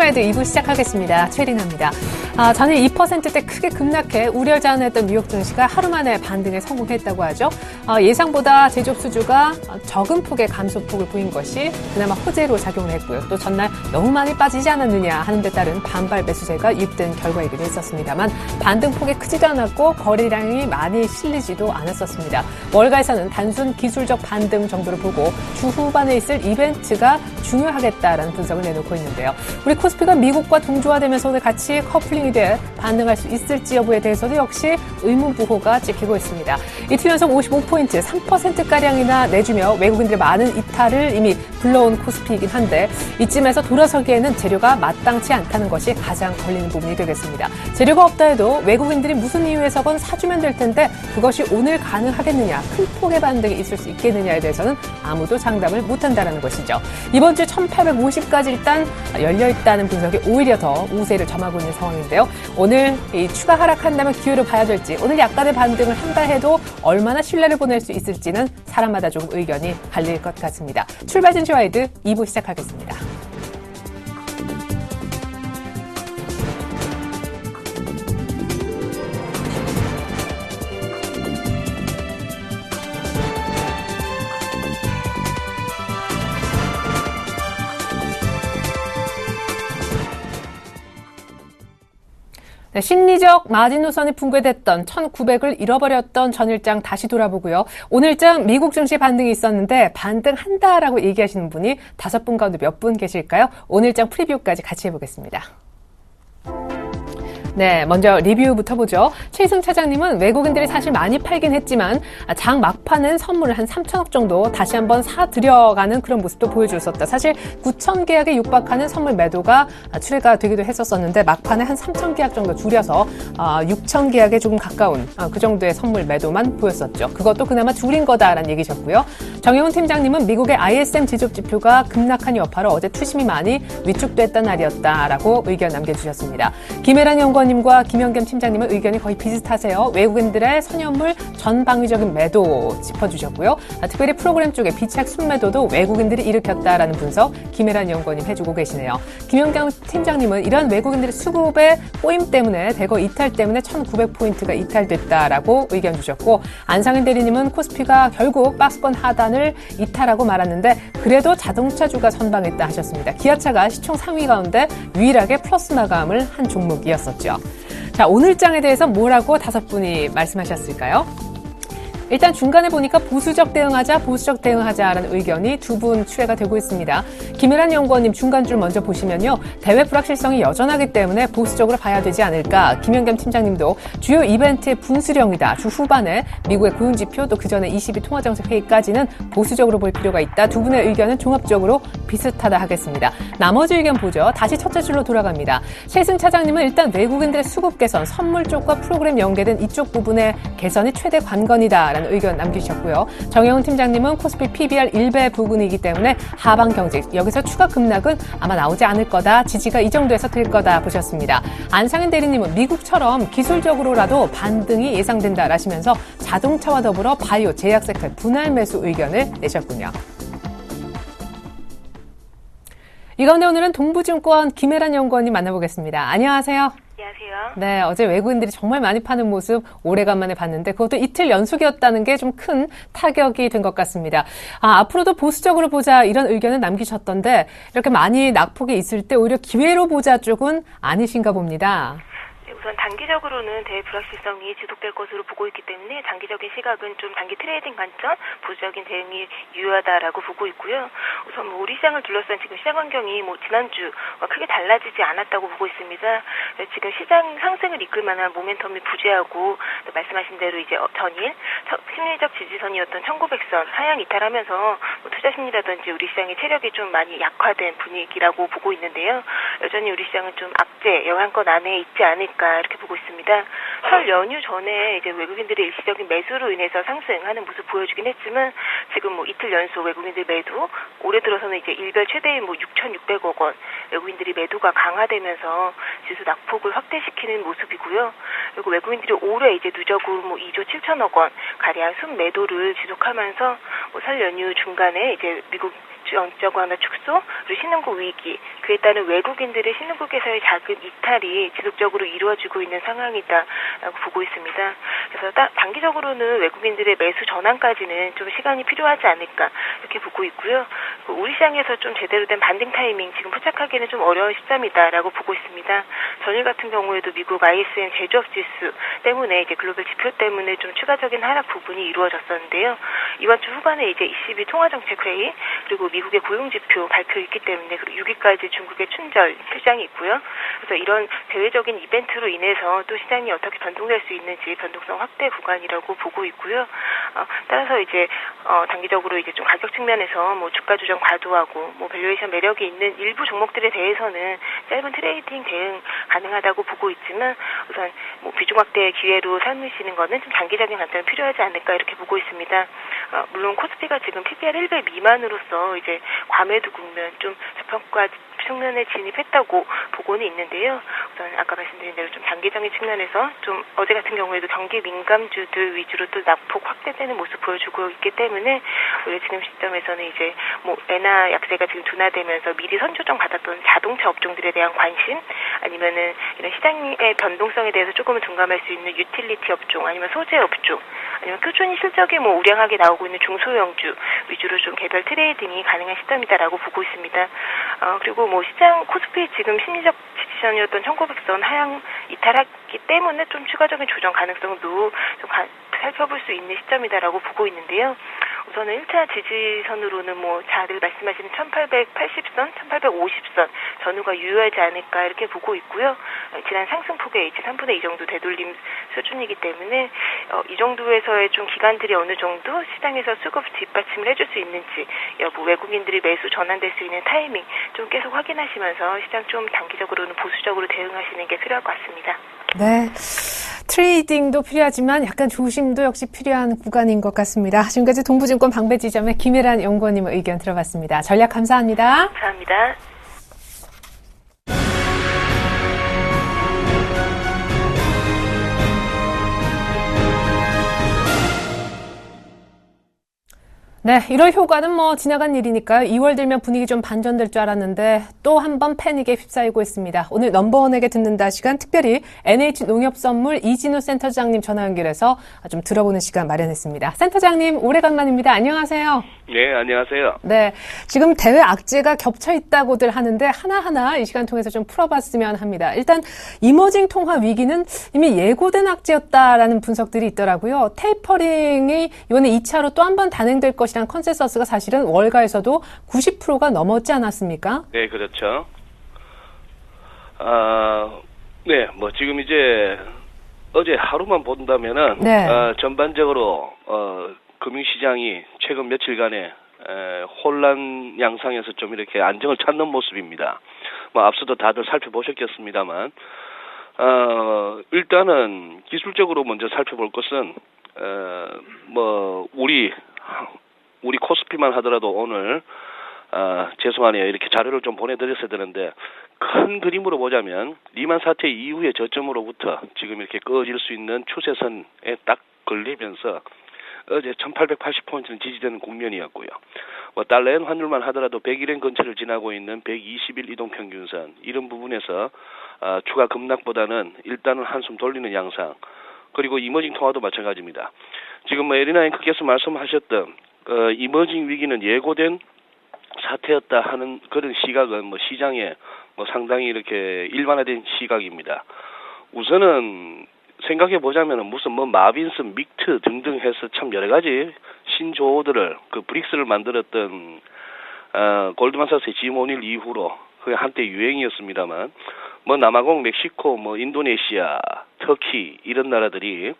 시와이드 2부 시작하겠습니다. 최리나입니다. 전일 2%대 크게 급락해 우려자한했던 뉴욕 증시가 하루 만에 반등에 성공했다고 하죠. 예상보다 제조업 수주가 적은 폭의 감소폭을 보인 것이 그나마 호재로 작용을 했고요. 또 전날 너무 많이 빠지지 않았느냐 하는 데 따른 반발 매수세가 유입된 결과이기도 했었습니다만 반등폭이 크지도 않았고 거래량이 많이 실리지도 않았었습니다. 월가에서는 단순 기술적 반등 정도로 보고 주 후반에 있을 이벤트가 중요하겠다라는 분석을 내놓고 있는데요. 우리 코스피가 미국과 동조화되면서 오늘 같이 커플링이 돼 반등할 수 있을지 여부에 대해서도 역시 의문부호가 찍히고 있습니다. 이틀 연속 55포인트, 3%가량이나 내주며 외국인들의 많은 이탈을 이미 불러온 코스피이긴 한데 이쯤에서 돌아서기에는 재료가 마땅치 않다는 것이 가장 걸리는 부분이 되겠습니다. 재료가 없다 해도 외국인들이 무슨 이유에서건 사주면 될 텐데 그것이 오늘 가능하겠느냐, 큰 폭의 반등이 있을 수 있겠느냐에 대해서는 아무도 장담을 못한다는 것이죠. 이번 주 1850까지 일단 열려있다는 분석이 오히려 더 우세를 점하고 있는 상황인데요. 오늘 이 추가 하락한다면 기회를 봐야 될지, 오늘 약간의 반등을 한다 해도 얼마나 신뢰를 보낼 수 있을지는 사람마다 조금 의견이 갈릴 것 같습니다. 출발 증시와이드 2부 시작하겠습니다. 네, 심리적 마지노선이 붕괴됐던 1900을 잃어버렸던 전일장 다시 돌아보고요. 오늘장 미국 증시 반등이 있었는데 반등한다라고 얘기하시는 분이 5분 가운데 몇 분 계실까요? 오늘장 프리뷰까지 같이 해보겠습니다. 네, 먼저 리뷰부터 보죠. 최희승 차장님은 외국인들이 사실 많이 팔긴 했지만 장 막판은 선물을 한 3천억 정도 다시 한번 사들여가는 그런 모습도 보여줬었다. 사실 9천 계약에 육박하는 선물 매도가 출회가 되기도 했었는데 막판에 한 3천 계약 정도 줄여서 6천 계약에 조금 가까운 그 정도의 선물 매도만 보였었죠. 그것도 그나마 줄인 거다라는 얘기셨고요. 정영훈 팀장님은 미국의 ISM 지적 지표가 급락한 여파로 어제 투심이 많이 위축됐던 날이었다라고 의견 남겨주셨습니다. 김혜란 연구원님과 김영겸 팀장님은 의견이 거의 비슷하세요. 외국인들의 선현물 전방위적인 매도 짚어주셨고요. 특별히 프로그램 쪽에 비책 순매도도 외국인들이 일으켰다라는 분석 김혜란 연구원님 해주고 계시네요. 김영겸 팀장님은 이런 외국인들의 수급의 꼬임 때문에 대거 이탈 때문에 1900포인트가 이탈됐다라고 의견 주셨고 안상현 대리님은 코스피가 결국 박스권 하단을 이탈하고 말았는데 그래도 자동차주가 선방했다 하셨습니다. 기아차가 시총 상위 가운데 유일하게 플러스 마감을 한 종목이었었죠. 자, 오늘장에 대해서 뭐라고 5분이 말씀하셨을까요? 일단 중간에 보니까 보수적 대응하자라는 의견이 2분 출회가 되고 있습니다. 김혜란 연구원님 중간줄 먼저 보시면요. 대외 불확실성이 여전하기 때문에 보수적으로 봐야 되지 않을까. 김영겸 팀장님도 주요 이벤트의 분수령이다. 주 후반에 미국의 고용지표 또 그전에 22 통화정책회의까지는 보수적으로 볼 필요가 있다. 2분의 의견은 종합적으로 비슷하다 하겠습니다. 나머지 의견 보죠. 다시 첫째 줄로 돌아갑니다. 최승 차장님은 일단 외국인들의 수급 개선, 선물 쪽과 프로그램 연계된 이쪽 부분의 개선이 최대 관건이다. 의견 남기셨고요. 정영훈 팀장님은 코스피 PBR 1배 부근이기 때문에 하방 경직, 여기서 추가 급락은 아마 나오지 않을 거다. 지지가 이 정도에서 될 거다 보셨습니다. 안상현 대리님은 미국처럼 기술적으로라도 반등이 예상된다라시면서 자동차와 더불어 바이오, 제약 섹터의 분할 매수 의견을 내셨군요. 이 가운데 오늘은 동부증권 김혜란 연구원님 만나보겠습니다. 안녕하세요. 안녕하세요. 네, 어제 외국인들이 정말 많이 파는 모습 오래간만에 봤는데 그것도 이틀 연속이었다는 게 좀 큰 타격이 된 것 같습니다. 앞으로도 보수적으로 보자 이런 의견을 남기셨던데 이렇게 많이 낙폭이 있을 때 오히려 기회로 보자 쪽은 아니신가 봅니다. 우선 단기적으로는 대외 불확실성이 지속될 것으로 보고 있기 때문에 장기적인 시각은 좀 단기 트레이딩 관점, 보수적인 대응이 유효하다라고 보고 있고요. 우선 우리 시장을 둘러싼 지금 시장 환경이 지난주와 크게 달라지지 않았다고 보고 있습니다. 지금 시장 상승을 이끌 만한 모멘텀이 부재하고 말씀하신 대로 이제 전일 심리적 지지선이었던 1900선 하향 이탈하면서 투자 심리라든지 우리 시장의 체력이 좀 많이 약화된 분위기라고 보고 있는데요. 여전히 우리 시장은 좀 악재 영향권 안에 있지 않을까 이렇게 보고 있습니다. 설 연휴 전에 이제 외국인들의 일시적인 매수로 인해서 상승하는 모습 보여주긴 했지만 지금 이틀 연속 외국인들 매도, 올해 들어서는 이제 일별 최대인 6,600억 원 외국인들이 매도가 강화되면서 지수 낙폭을 확대시키는 모습이고요. 그리고 외국인들이 올해 이제 누적으로 2조 7천억 원 가량 순매도를 지속하면서 설 연휴 중간에 이제 미국 영적 완화 축소, 그리고 신흥국 위기, 그에 따른 외국인들의 신흥국에서의 자금 이탈이 지속적으로 이루어지고 있는 상황이다라고 보고 있습니다. 그래서 단기적으로는 외국인들의 매수 전환까지는 좀 시간이 필요하지 않을까 이렇게 보고 있고요. 우리 시장에서 좀 제대로 된 반등 타이밍 지금 포착하기는 좀 어려운 시점이다라고 보고 있습니다. 전일 같은 경우에도 미국 ISM 제조업 지수 때문에 이제 글로벌 지표 때문에 좀 추가적인 하락 부분이 이루어졌었는데요. 이번 주 후반에 이제 ECB 통화정책회의 그리고 미국의 고용지표 발표 있기 때문에 그리고 6일까지 중국의 춘절 휴장이 있고요. 그래서 이런 대외적인 이벤트로 인해서 또 시장이 어떻게 변동될 수 있는지 변동성 확대 구간이라고 보고 있고요. 따라서 이제 단기적으로 이제 좀 가격 측면에서 뭐 주가 조정 과도하고 뭐 밸류에이션 매력이 있는 일부 종목들에 대해서는 짧은 트레이딩 대응 가능하다고 보고 있지만 우선 뭐 비중 확대의 기회로 삼으시는 거는 좀 장기적인 관점이 필요하지 않을까 이렇게 보고 있습니다. 물론 코스피가 지금 PBR 1배 미만으로서 이제 과매도 국면 좀 저평가 측면에 진입했다고 보고는 있는데요. 우선 아까 말씀드린 대로 좀 단기적인 측면에서 좀 어제 같은 경우에도 경기 민감주들 위주로 또 낙폭 확대되는 모습 보여주고 있기 때문에 우리 지금 시점에서는 이제 뭐 엔화 약세가 지금 둔화되면서 미리 선조정 받았던 자동차 업종들에 대한 관심 아니면은 이런 시장의 변동성에 대해서 조금은 둔감할 수 있는 유틸리티 업종 아니면 소재 업종 아니면 꾸준히 실적이 뭐 우량하게 나오고 있는 중소형주 위주로 좀 개별 트레이딩이 가능한 시점이다라고 보고 있습니다. 그리고 뭐 시장 코스피 지금 심리적 지지선이었던 1900선 하향 이탈하기 때문에 좀 추가적인 조정 가능성도 좀 살펴볼 수 있는 시점이다라고 보고 있는데요. 우선은 1차 지지선으로는 뭐 다들 말씀하시는 1880선, 1850선 전후가 유효하지 않을까 이렇게 보고 있고요. 지난 상승폭의 H 3분의 2 정도 되돌림 수준이기 때문에 이 정도에서의 좀 기간들이 어느 정도 시장에서 수급 뒷받침을 해줄 수 있는지 여부 외국인들이 매수 전환될 수 있는 타이밍 좀 계속 확인하시면서 시장 좀 단기적으로는 보수적으로 대응하시는 게 필요할 것 같습니다. 네. 트레이딩도 필요하지만 약간 조심도 역시 필요한 구간인 것 같습니다. 지금까지 동부증권 방배지점의 김혜란 연구원님의 의견 들어봤습니다. 전략 감사합니다. 감사합니다. 네, 1월 효과는 뭐 지나간 일이니까요. 2월 들면 분위기 좀 반전될 줄 알았는데 또 한 번 패닉에 휩싸이고 있습니다. 오늘 넘버원에게 듣는다 시간 특별히 NH농협선물 이진우 센터장님 전화 연결해서 좀 들어보는 시간 마련했습니다. 센터장님 오래간만입니다. 안녕하세요. 네, 안녕하세요. 네, 지금 대외 악재가 겹쳐 있다고들 하는데 하나하나 이 시간 통해서 좀 풀어봤으면 합니다. 일단 이머징 통화 위기는 이미 예고된 악재였다라는 분석들이 있더라고요. 테이퍼링이 이번에 2차로 또 한 번 단행될 것이라는 컨센서스가 사실은 월가에서도 90%가 넘었지 않았습니까? 네, 그렇죠. 네, 뭐 지금 이제 어제 하루만 본다면은 네. 전반적으로 금융시장이 최근 며칠간의 혼란 양상에서 좀 이렇게 안정을 찾는 모습입니다. 뭐 앞서도 다들 살펴보셨겠습니다만 일단은 기술적으로 먼저 살펴볼 것은 뭐 우리 코스피만 하더라도 오늘 죄송하네요. 이렇게 자료를 좀 보내드렸어야 되는데 큰 그림으로 보자면 리만 사태 이후의 저점으로부터 지금 이렇게 꺼질 수 있는 추세선에 딱 걸리면서 어제 1880포인트는 지지되는 국면이었고요. 뭐 달러엔 환율만 하더라도 100일엔 근처를 지나고 있는 120일 이동평균선 이런 부분에서 추가 급락보다는 일단은 한숨 돌리는 양상 그리고 이머징 통화도 마찬가지입니다. 지금 뭐 에리나 앵커께서 말씀하셨던 이머징 위기는 예고된 사태였다 하는 그런 시각은 뭐 시장에 뭐 상당히 이렇게 일반화된 시각입니다. 우선은 생각해 보자면은 무슨 뭐 마빈슨, 믹트 등등 해서 참 여러 가지 신조어들을 그 브릭스를 만들었던 골드만사스의 짐 오닐 이후로 그 한때 유행이었습니다만 뭐 남아공, 멕시코, 뭐 인도네시아, 터키 이런 나라들이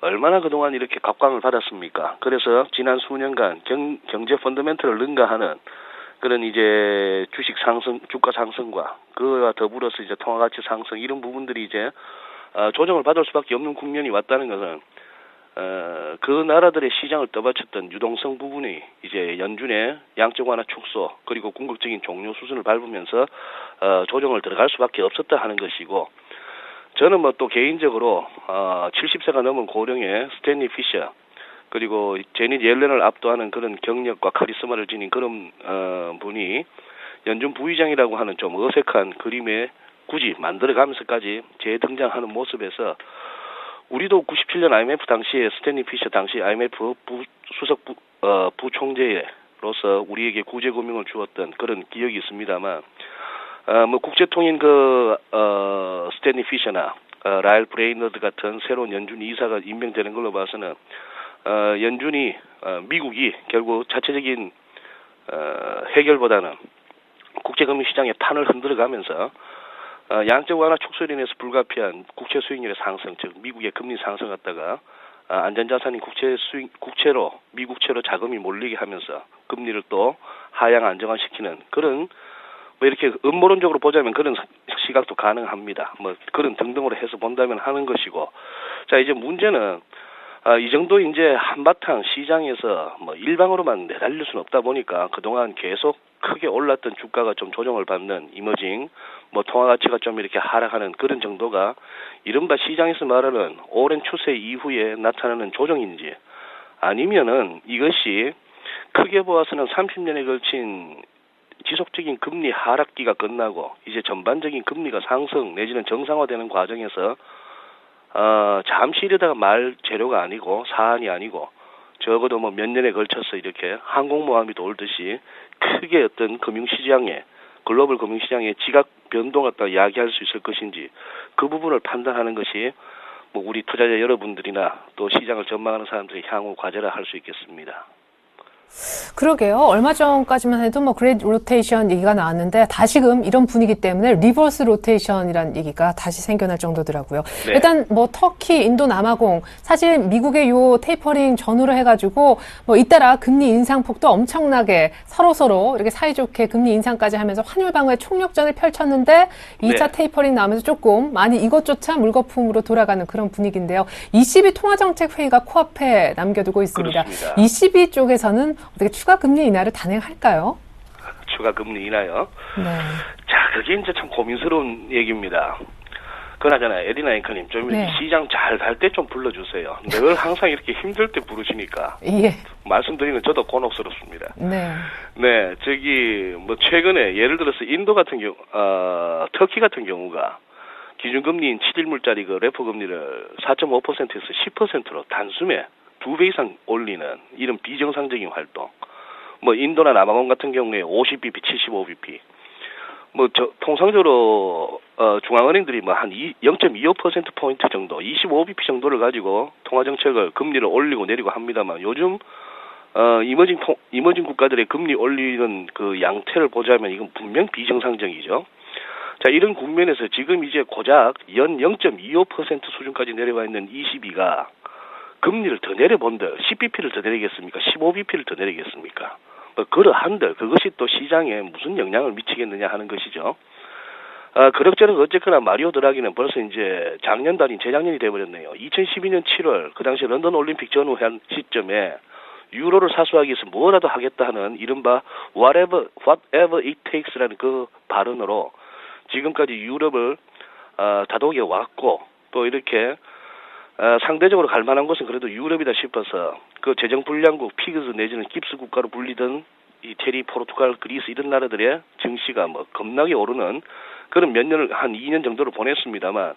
얼마나 그동안 이렇게 각광을 받았습니까? 그래서 지난 수년간 경제 펀더멘털을 능가하는 그런 이제 주식 상승, 주가 상승과 그와 더불어서 이제 통화가치 상승 이런 부분들이 이제 조정을 받을 수밖에 없는 국면이 왔다는 것은 그 나라들의 시장을 떠받쳤던 유동성 부분이 이제 연준의 양적 완화 축소 그리고 궁극적인 종료 수준을 밟으면서 조정을 들어갈 수밖에 없었다 하는 것이고 저는 뭐 또 개인적으로 70세가 넘은 고령의 스탠리 피셔 그리고 제닛 옐런을 압도하는 그런 경력과 카리스마를 지닌 그런 분이 연준 부의장이라고 하는 좀 어색한 그림에 굳이 만들어가면서까지 재등장하는 모습에서 우리도 97년 IMF 당시에 스탠리 피셔 당시 IMF 수석 부총재로서 우리에게 구제금융을 주었던 그런 기억이 있습니다만 뭐 국제통인 스탠리 피셔나 라일 브레이너드 같은 새로운 연준 이사가 임명되는 걸로 봐서는 연준이 미국이 결국 자체적인 해결보다는 국제금융시장의 판을 흔들어가면서 양적 완화 촉소로 인해서 불가피한 국채 수익률의 상승, 즉 미국의 금리 상승 갖다가 안전자산인 국채로 미국채로 자금이 몰리게 하면서 금리를 또 하향 안정화시키는 그런 뭐 이렇게 음모론적으로 보자면 그런 시각도 가능합니다. 뭐 그런 등등으로 해서 본다면 하는 것이고, 자 이제 문제는 이 정도 이제 한바탕 시장에서 뭐 일방으로만 내달릴 수는 없다 보니까 그동안 계속 크게 올랐던 주가가 좀 조정을 받는 이머징, 뭐 통화 가치가 좀 이렇게 하락하는 그런 정도가 이른바 시장에서 말하는 오랜 추세 이후에 나타나는 조정인지, 아니면은 이것이 크게 보아서는 30년에 걸친 지속적인 금리 하락기가 끝나고 이제 전반적인 금리가 상승 내지는 정상화되는 과정에서 잠시 이러다가 말 재료가 아니고 사안이 아니고 적어도 뭐 몇 년에 걸쳐서 이렇게 항공모함이 돌듯이 크게 어떤 금융시장에 글로벌 금융시장의 지각 변동 갖다 이야기할 수 있을 것인지, 그 부분을 판단하는 것이 뭐 우리 투자자 여러분들이나 또 시장을 전망하는 사람들의 향후 과제라 할 수 있겠습니다. 그러게요. 얼마 전까지만 해도 뭐 그레이트 로테이션 얘기가 나왔는데 다시금 이런 분위기 때문에 리버스 로테이션이라는 얘기가 다시 생겨날 정도더라고요. 네. 일단 뭐 터키, 인도, 남아공 사실 미국의 요 테이퍼링 전후로 해가지고 뭐 잇따라 금리 인상폭도 엄청나게 서로 이렇게 사이좋게 금리 인상까지 하면서 환율 방어의 총력전을 펼쳤는데 2차 테이퍼링 나오면서 조금 많이 이것조차 물거품으로 돌아가는 그런 분위기인데요. ECB 통화정책회의가 코앞에 남겨두고 있습니다. 그렇습니다. ECB 쪽에서는 어떻게 추가 금리 인하를 단행할까요? 추가 금리 인하요? 네. 자, 그게 이제 참 고민스러운 얘기입니다. 그나저나 에리나 앵커님 좀 이렇게 네. 시장 잘 갈 때 좀 불러주세요. 늘 항상 이렇게 힘들 때 부르시니까 예. 말씀드리는 저도 곤혹스럽습니다. 네. 네, 저기 뭐 최근에 예를 들어서 인도 같은 경우, 터키 같은 경우가 기준금리인 7일물짜리 그 레포 금리를 4.5%에서 10%로 단숨에 2배 이상 올리는 이런 비정상적인 활동. 뭐 인도나 남아공 같은 경우에 50bp, 75bp. 뭐 통상적으로 중앙은행들이 뭐 한 0.25% 포인트 정도, 25bp 정도를 가지고 통화 정책을 금리를 올리고 내리고 합니다만, 요즘 이머징 국가들의 금리 올리는 그 양태를 보자면 이건 분명 비정상적이죠. 자, 이런 국면에서 지금 이제 고작 연 0.25% 수준까지 내려와 있는 ECB가 금리를 더 내려본들 10bp를 더 내리겠습니까? 15bp를 더 내리겠습니까? 그러한들 그것이 또 시장에 무슨 영향을 미치겠느냐 하는 것이죠. 그럭저럭 어쨌거나 마리오 드라기는 벌써 이제 작년 달인 재작년이 돼버렸네요. 2012년 7월 그 당시 런던 올림픽 전후한 시점에 유로를 사수하기 위해서 뭐라도 하겠다 하는 이른바 whatever it takes라는 그 발언으로 지금까지 유럽을 다독여 왔고, 또 이렇게 상대적으로 갈 만한 곳은 그래도 유럽이다 싶어서 그 재정불량국 피그스 내지는 깁스 국가로 불리던 이태리, 포르투갈, 그리스 이런 나라들의 증시가 뭐 겁나게 오르는 그런 몇 년을 한 2년 정도를 보냈습니다만,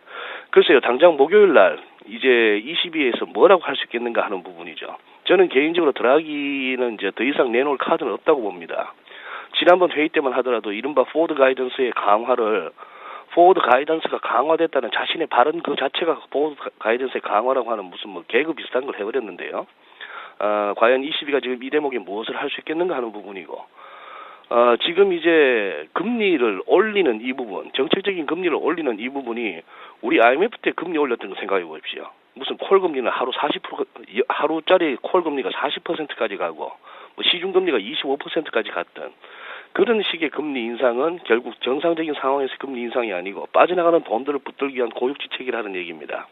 글쎄요, 당장 목요일 날 이제 ECB에서 뭐라고 할 수 있겠는가 하는 부분이죠. 저는 개인적으로 드라기는 이제 더 이상 내놓을 카드는 없다고 봅니다. 지난번 회의 때만 하더라도 이른바 포워드 가이던스의 포워드 가이던스가 강화됐다는 자신의 발언 그 자체가 포워드 가이던스의 강화라고 하는 무슨 뭐 개그 비슷한 걸 해버렸는데요. 과연 ECB가 지금 이 대목에 무엇을 할 수 있겠는가 하는 부분이고, 지금 이제 금리를 올리는 이 부분, 정책적인 금리를 올리는 이 부분이 우리 IMF 때 금리 올렸던 거 생각해 보십시오. 무슨 콜 금리는 하루짜리 콜 금리가 40%까지 가고, 뭐 시중 금리가 25%까지 갔던 그런 식의 금리 인상은 결국 정상적인 상황에서 금리 인상이 아니고 빠져나가는 돈들을 붙들기 위한 고육지책이라는 얘기입니다.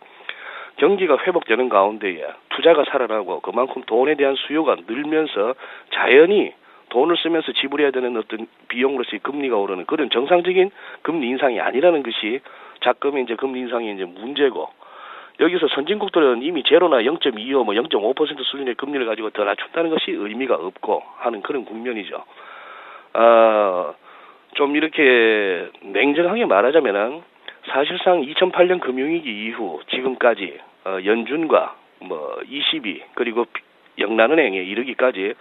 경기가 회복되는 가운데에 투자가 살아나고 그만큼 돈에 대한 수요가 늘면서 자연히 돈을 쓰면서 지불해야 되는 어떤 비용으로서의 금리가 오르는 그런 정상적인 금리 인상이 아니라는 것이 작금의 이제 금리 인상의 이제 문제고, 여기서 선진국들은 이미 제로나 0.25, 뭐 0.5% 수준의 금리를 가지고 더 낮춘다는 것이 의미가 없고 하는 그런 국면이죠. 좀 이렇게 냉정하게 말하자면은 사실상 2008년 금융위기 이후 지금까지 연준과 뭐 ECB 그리고 영란은행에 이르기까지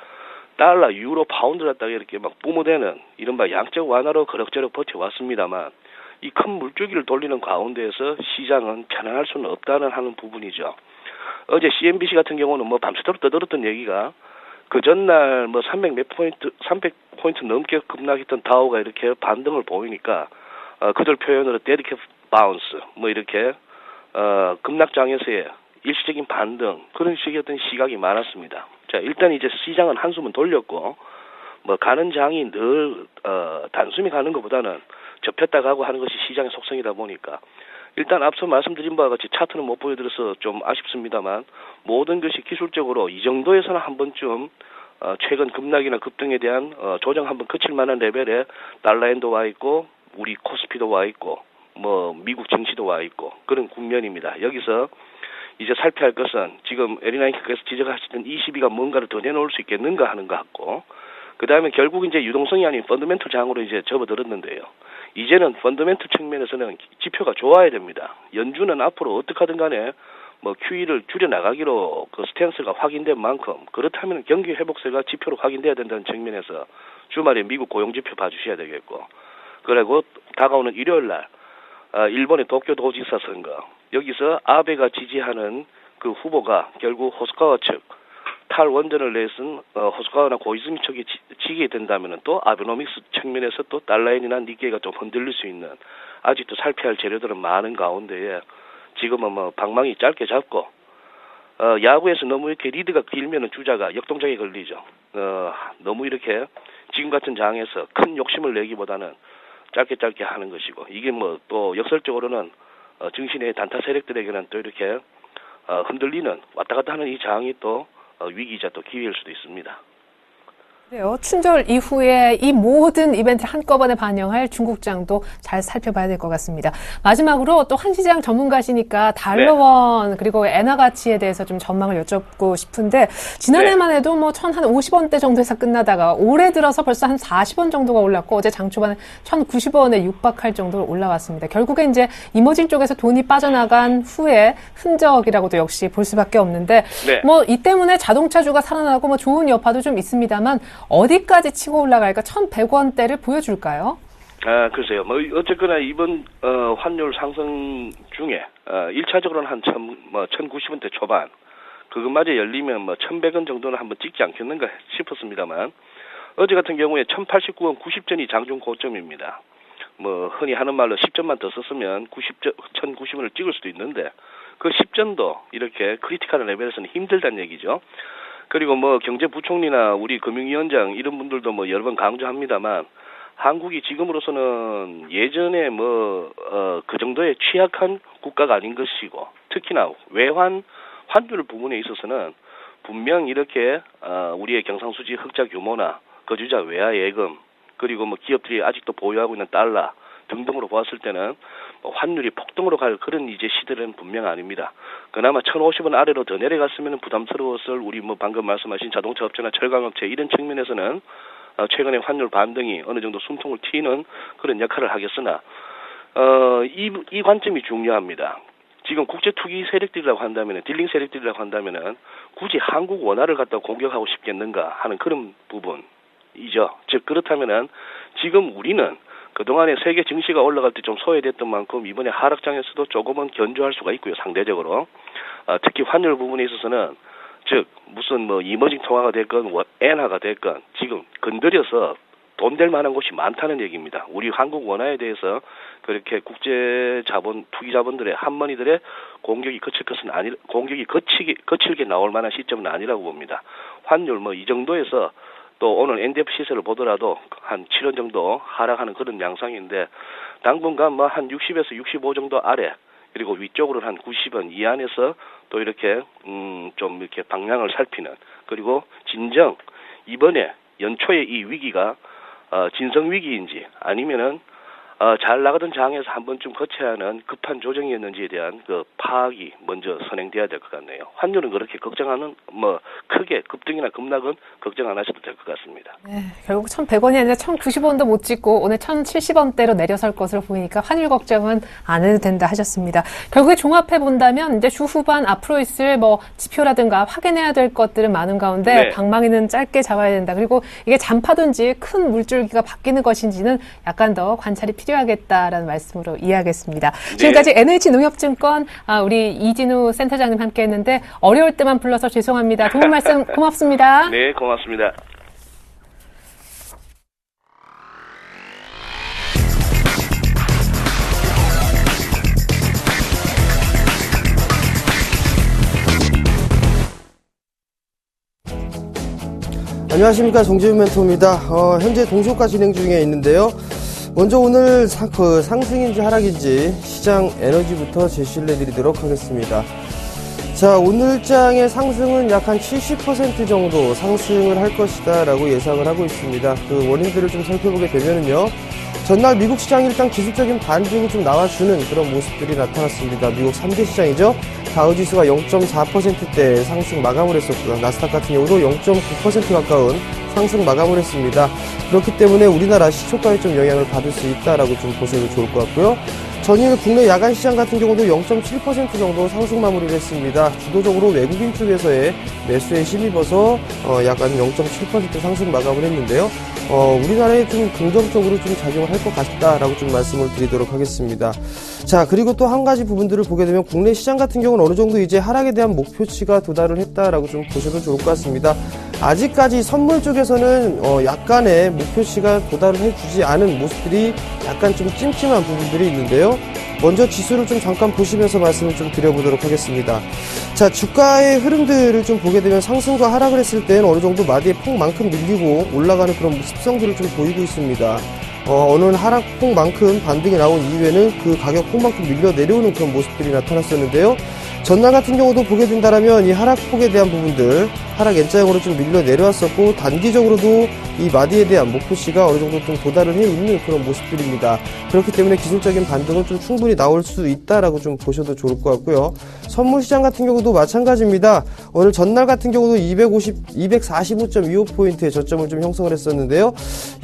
달러, 유로, 파운드 갖다가 이렇게 막 뿜어대는 이른바 양적 완화로 그럭저럭 버텨왔습니다만 이 큰 물줄기를 돌리는 가운데에서 시장은 편안할 수는 없다는 하는 부분이죠. 어제 CNBC 같은 경우는 뭐 밤새도록 떠들었던 얘기가 그 전날 뭐 300포인트 넘게 급락했던 다우가 이렇게 반등을 보이니까 그들 표현으로 데리켓 바운스 뭐 이렇게 급락장에서의 일시적인 반등 그런 식의 어떤 시각이 많았습니다. 자, 일단 이제 시장은 한숨은 돌렸고 뭐 가는 장이 늘 단숨이 가는 것보다는 접혔다 가고 하는 것이 시장의 속성이다 보니까 일단 앞서 말씀드린 바와 같이 차트는 못 보여드려서 좀 아쉽습니다만 모든 것이 기술적으로 이 정도에서는 한 번쯤 최근 급락이나 급등에 대한 조정 한번 그칠 만한 레벨에 달러엔도 와 있고 우리 코스피도 와 있고 뭐 미국 증시도 와 있고 그런 국면입니다. 여기서 이제 살펴야 할 것은 지금 에리나이께서 지적하시던 ECB가 뭔가를 더 내놓을 수 있겠는가 하는 것 같고 그 다음에 결국 이제 유동성이 아닌 펀더멘털 장으로 이제 접어들었는데요. 이제는 펀더멘털 측면에서는 지표가 좋아야 됩니다. 연준은 앞으로 어떻게 하든 간에 뭐 QE를 줄여나가기로 그 스탠스가 확인된 만큼 그렇다면 경기 회복세가 지표로 확인돼야 된다는 측면에서 주말에 미국 고용지표 봐주셔야 되겠고 그리고 다가오는 일요일날 일본의 도쿄 도지사 선거 여기서 아베가 지지하는 그 후보가 결국 호소카와 측 탈원전을 내선 호소카와나 고이즈미 측이 지게 된다면 또 아베노믹스 측면에서 또 달러엔이나 니케이가 좀 흔들릴 수 있는 아직도 살펴야 할 재료들은 많은 가운데에 지금은 뭐 방망이 짧게 잡고 야구에서 너무 이렇게 리드가 길면은 주자가 역동작에 걸리죠. 너무 이렇게 지금 같은 장에서 큰 욕심을 내기보다는 짧게 하는 것이고 이게 뭐 또 역설적으로는 증시내 단타 세력들에게는 또 이렇게 흔들리는 왔다 갔다 하는 이 장이 또 위기이자 또 기회일 수도 있습니다. 그래요. 춘절 이후에 이 모든 이벤트 한꺼번에 반영할 중국장도 잘 살펴봐야 될 것 같습니다. 마지막으로 또 한시장 전문가시니까 달러원 그리고 엔화 가치에 대해서 좀 전망을 여쭙고 싶은데 지난해만 해도 뭐 1,050원대 정도에서 끝나다가 올해 들어서 벌써 한 40원 정도가 올랐고 어제 장 초반에 1,090원에 육박할 정도로 올라왔습니다. 결국에 이제 이머징 쪽에서 돈이 빠져나간 후에 흔적이라고도 역시 볼 수밖에 없는데 뭐 이 때문에 자동차주가 살아나고 뭐 좋은 여파도 좀 있습니다만 어디까지 치고 올라갈까 1,100원대를 보여줄까요? 글쎄요. 뭐 어쨌거나 이번 환율 상승 중에 1차적으로는 한 1,090원대 초반 그것마저 열리면 뭐 1,100원 정도는 한번 찍지 않겠는가 싶었습니다만 어제 같은 경우에 1,089원 90전이 장중 고점입니다. 뭐 흔히 하는 말로 10전만 더 썼으면 1,090원을 찍을 수도 있는데 그 10전도 이렇게 크리티컬한 레벨에서는 힘들다는 얘기죠. 그리고 뭐 경제부총리나 우리 금융위원장 이런 분들도 뭐 여러 번 강조합니다만 한국이 지금으로서는 예전에 뭐 그 정도의 취약한 국가가 아닌 것이고 특히나 환율 부분에 있어서는 분명 이렇게 우리의 경상수지 흑자 규모나 거주자 외화 예금 그리고 뭐 기업들이 아직도 보유하고 있는 달러 등등으로 보았을 때는 환율이 폭등으로 갈 그런 이제 시대는 분명 아닙니다. 그나마 1,050원 아래로 더 내려갔으면 부담스러웠을 우리 뭐 방금 말씀하신 자동차 업체나 철강업체 이런 측면에서는 최근에 환율 반등이 어느 정도 숨통을 튀는 그런 역할을 하겠으나 이 관점이 중요합니다. 지금 국제 투기 세력들이라고 한다면은 딜링 세력들이라고 한다면은 굳이 한국 원화를 갖다 공격하고 싶겠는가 하는 그런 부분이죠. 즉 그렇다면은 지금 우리는 그동안에 세계 증시가 올라갈 때 좀 소외됐던 만큼 이번에 하락장에서도 조금은 견조할 수가 있고요. 상대적으로. 특히 환율 부분에 있어서는 즉 무슨 뭐 이머징 통화가 됐건 엔화가 됐건 지금 건드려서 돈 될 만한 곳이 많다는 얘기입니다. 우리 한국 원화에 대해서 그렇게 국제 자본, 투기 자본들의 한머니들의 공격이 거칠게 나올 만한 시점은 아니라고 봅니다. 환율 뭐 이 정도에서 또 오늘 NDF 시세를 보더라도 한 7원 정도 하락하는 그런 양상인데 당분간 뭐 한 60에서 65 정도 아래 그리고 위쪽으로는 한 90원 이 안에서 또 이렇게 좀 이렇게 방향을 살피는 그리고 진정 이번에 연초에 이 위기가 진성 위기인지 아니면은 잘 나가던 장에서 한 번쯤 거쳐야 하는 급한 조정이었는지에 대한 그 파악이 먼저 선행돼야 될 것 같네요. 환율은 그렇게 걱정하는 크게 급등이나 급락은 걱정 안 하셔도 될 것 같습니다. 네, 결국 1,100원이 아니라 1,090원도 못 찍고 오늘 1,070원대로 내려설 것으로 보이니까 환율 걱정은 안 해도 된다 하셨습니다. 결국에 종합해 본다면 이제 주 후반 앞으로 있을 지표라든가 확인해야 될 것들은 많은 가운데 네. 방망이는 짧게 잡아야 된다. 그리고 이게 잔파든지 큰 물줄기가 바뀌는 것인지는 약간 더 관찰이 필요하겠다라는 말씀으로 이해하겠습니다. 네. 지금까지 NH농협증권 우리 이진우 센터장님 함께했는데 어려울 때만 불러서 죄송합니다. 도움 말씀 고맙습니다. 네, 고맙습니다. 안녕하십니까, 정재훈 멘토입니다. 현재 동시효과 진행 중에 있는데요. 먼저 오늘 상승인지 하락인지 시장 에너지부터 제시를 해드리도록 하겠습니다. 자, 오늘장의 상승은 약 한 70% 정도 상승을 할 것이다 라고 예상을 하고 있습니다. 그 원인들을 좀 살펴보게 되면은요, 전날 미국 시장이 일단 기술적인 반등이 좀 나와주는 그런 모습들이 나타났습니다. 미국 3대 시장이죠. 다우지수가 0.4%대 상승 마감을 했었고요. 나스닥 같은 경우도 0.9% 가까운 상승 마감을 했습니다. 그렇기 때문에 우리나라 시초가에 좀 영향을 받을 수 있다라고 좀 보셔도 좋을 것 같고요. 전일 국내 야간 시장 같은 경우도 0.7% 정도 상승 마무리를 했습니다. 주도적으로 외국인 쪽에서의 매수에 힘입어서 약간 0.7% 상승 마감을 했는데요. 우리나라에 좀 긍정적으로 좀 작용을 할 것 같다라고 좀 말씀을 드리도록 하겠습니다. 자, 그리고 또 한 가지 부분들을 보게 되면 국내 시장 같은 경우는 어느 정도 이제 하락에 대한 목표치가 도달을 했다라고 좀 보셔도 좋을 것 같습니다. 아직까지 선물 쪽에서는 약간의 목표치가 도달을 해주지 않은 모습들이 약간 좀 찜찜한 부분들이 있는데요. 먼저 지수를 좀 잠깐 보시면서 말씀을 좀 드려보도록 하겠습니다. 자, 주가의 흐름들을 좀 보게 되면 상승과 하락을 했을 때는 어느 정도 마디의 폭만큼 밀리고 올라가는 그런 습성들을 좀 보이고 있습니다. 어느 하락폭만큼 반등이 나온 이후에는 그 가격 폭만큼 밀려 내려오는 그런 모습들이 나타났었는데요. 전날 같은 경우도 보게 된다면 이 하락폭에 대한 부분들, 하락 N자형으로 좀 밀려 내려왔었고, 단기적으로도 이 마디에 대한 목표치가 어느 정도 좀 도달을 해 있는 그런 모습들입니다. 그렇기 때문에 기술적인 반등은 좀 충분히 나올 수 있다라고 좀 보셔도 좋을 것 같고요. 선물 시장 같은 경우도 마찬가지입니다. 오늘 전날 같은 경우도 245.25포인트의 저점을 좀 형성을 했었는데요.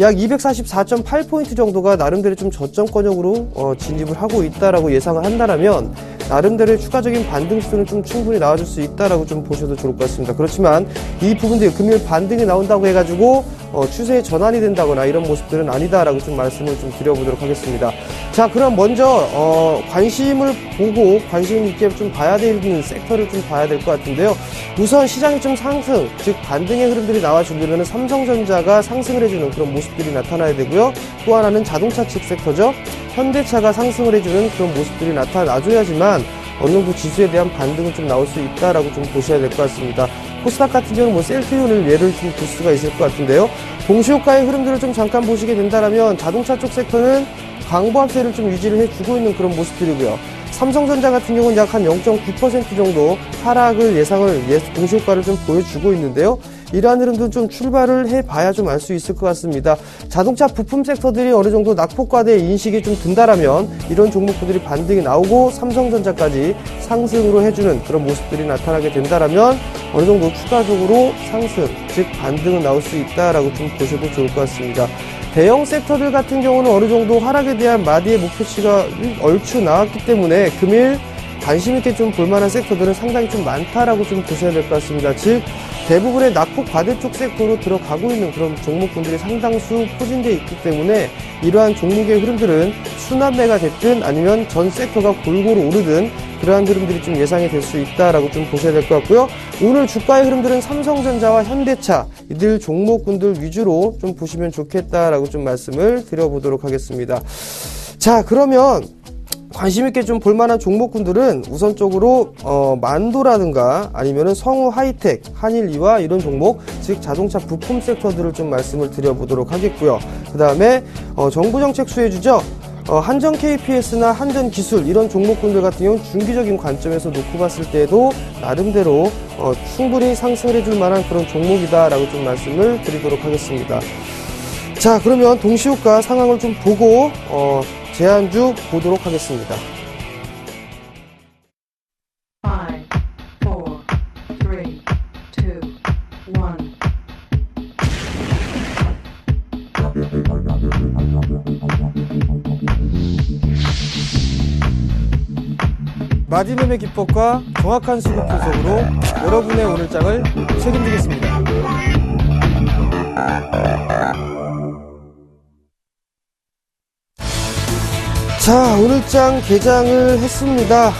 약 244.8포인트 정도가 나름대로 좀 저점권역으로 진입을 하고 있다라고 예상을 한다라면 나름대로의 추가적인 반등 수는 좀 충분히 나와줄 수 있다라고 좀 보셔도 좋을 것 같습니다. 그렇지만 이 부분들이 금일 반등이 나온다고 해가지고 추세의 전환이 된다거나 이런 모습들은 아니다라고 좀 말씀을 좀 드려보도록 하겠습니다. 자, 그럼 먼저 관심을 보고 관심 있게 좀 봐야 되는 섹터를 좀 봐야 될 것 같은데요. 우선 시장이 좀 상승, 즉 반등의 흐름들이 나와주려면 삼성전자가 상승을 해주는 그런 모습들이 나타나야 되고요. 또 하나는 자동차 측 섹터죠. 현대차가 상승을 해주는 그런 모습들이 나타나줘야지만 어느 정도 지수에 대한 반등은 좀 나올 수 있다라고 좀 보셔야 될 것 같습니다. 코스닥 같은 경우는 셀트리온을 예를 좀 들 수가 있을 것 같은데요. 동시효과의 흐름들을 좀 잠깐 보시게 된다면 자동차 쪽 섹터는 강보합세를 좀 유지를 해주고 있는 그런 모습들이고요. 삼성전자 같은 경우는 약 한 0.9% 정도 하락을 동시효과를 좀 보여주고 있는데요. 이러한 흐름도 좀 출발을 해봐야 좀 알 수 있을 것 같습니다. 자동차 부품 섹터들이 어느 정도 낙폭과대 인식이 좀 든다라면 이런 종목들이 반등이 나오고 삼성전자까지 상승으로 해주는 그런 모습들이 나타나게 된다라면 어느 정도 추가적으로 상승, 즉 반등은 나올 수 있다라고 좀 보셔도 좋을 것 같습니다. 대형 섹터들 같은 경우는 어느 정도 하락에 대한 마디의 목표치가 얼추 나왔기 때문에 금일 관심 있게 좀 볼만한 섹터들은 상당히 좀 많다라고 좀 보셔야 될 것 같습니다. 즉 대부분의 낙폭 과대 쪽 섹터로 들어가고 있는 그런 종목군들이 상당수 포진되어 있기 때문에 이러한 종목의 흐름들은 순환매가 됐든 아니면 전 섹터가 골고루 오르든 그러한 흐름들이 좀 예상이 될 수 있다라고 좀 보셔야 될 것 같고요. 오늘 주가의 흐름들은 삼성전자와 현대차 이들 종목군들 위주로 좀 보시면 좋겠다라고 좀 말씀을 드려보도록 하겠습니다. 자, 그러면 관심 있게 좀 볼만한 종목군들은 우선적으로 만도라든가 아니면은 성우 하이텍, 한일이와 이런 종목, 즉 자동차 부품 섹터들을 좀 말씀을 드려보도록 하겠고요. 그 다음에 정부 정책 수혜주죠. 한전 KPS나 한전 기술 이런 종목군들 같은 경우는 중기적인 관점에서 놓고 봤을 때도 나름대로 충분히 상승을 해줄 만한 그런 종목이다라고 좀 말씀을 드리도록 하겠습니다. 자, 그러면 동시효과 상황을 좀 보고 제한주 보도록 하겠습니다. 5, 4, 3, 2, 1. 마디님의 기법과 정확한 수급 분석으로 여러분의 오늘장을 책임지겠습니다. 자, 오늘장 개장을 했습니다.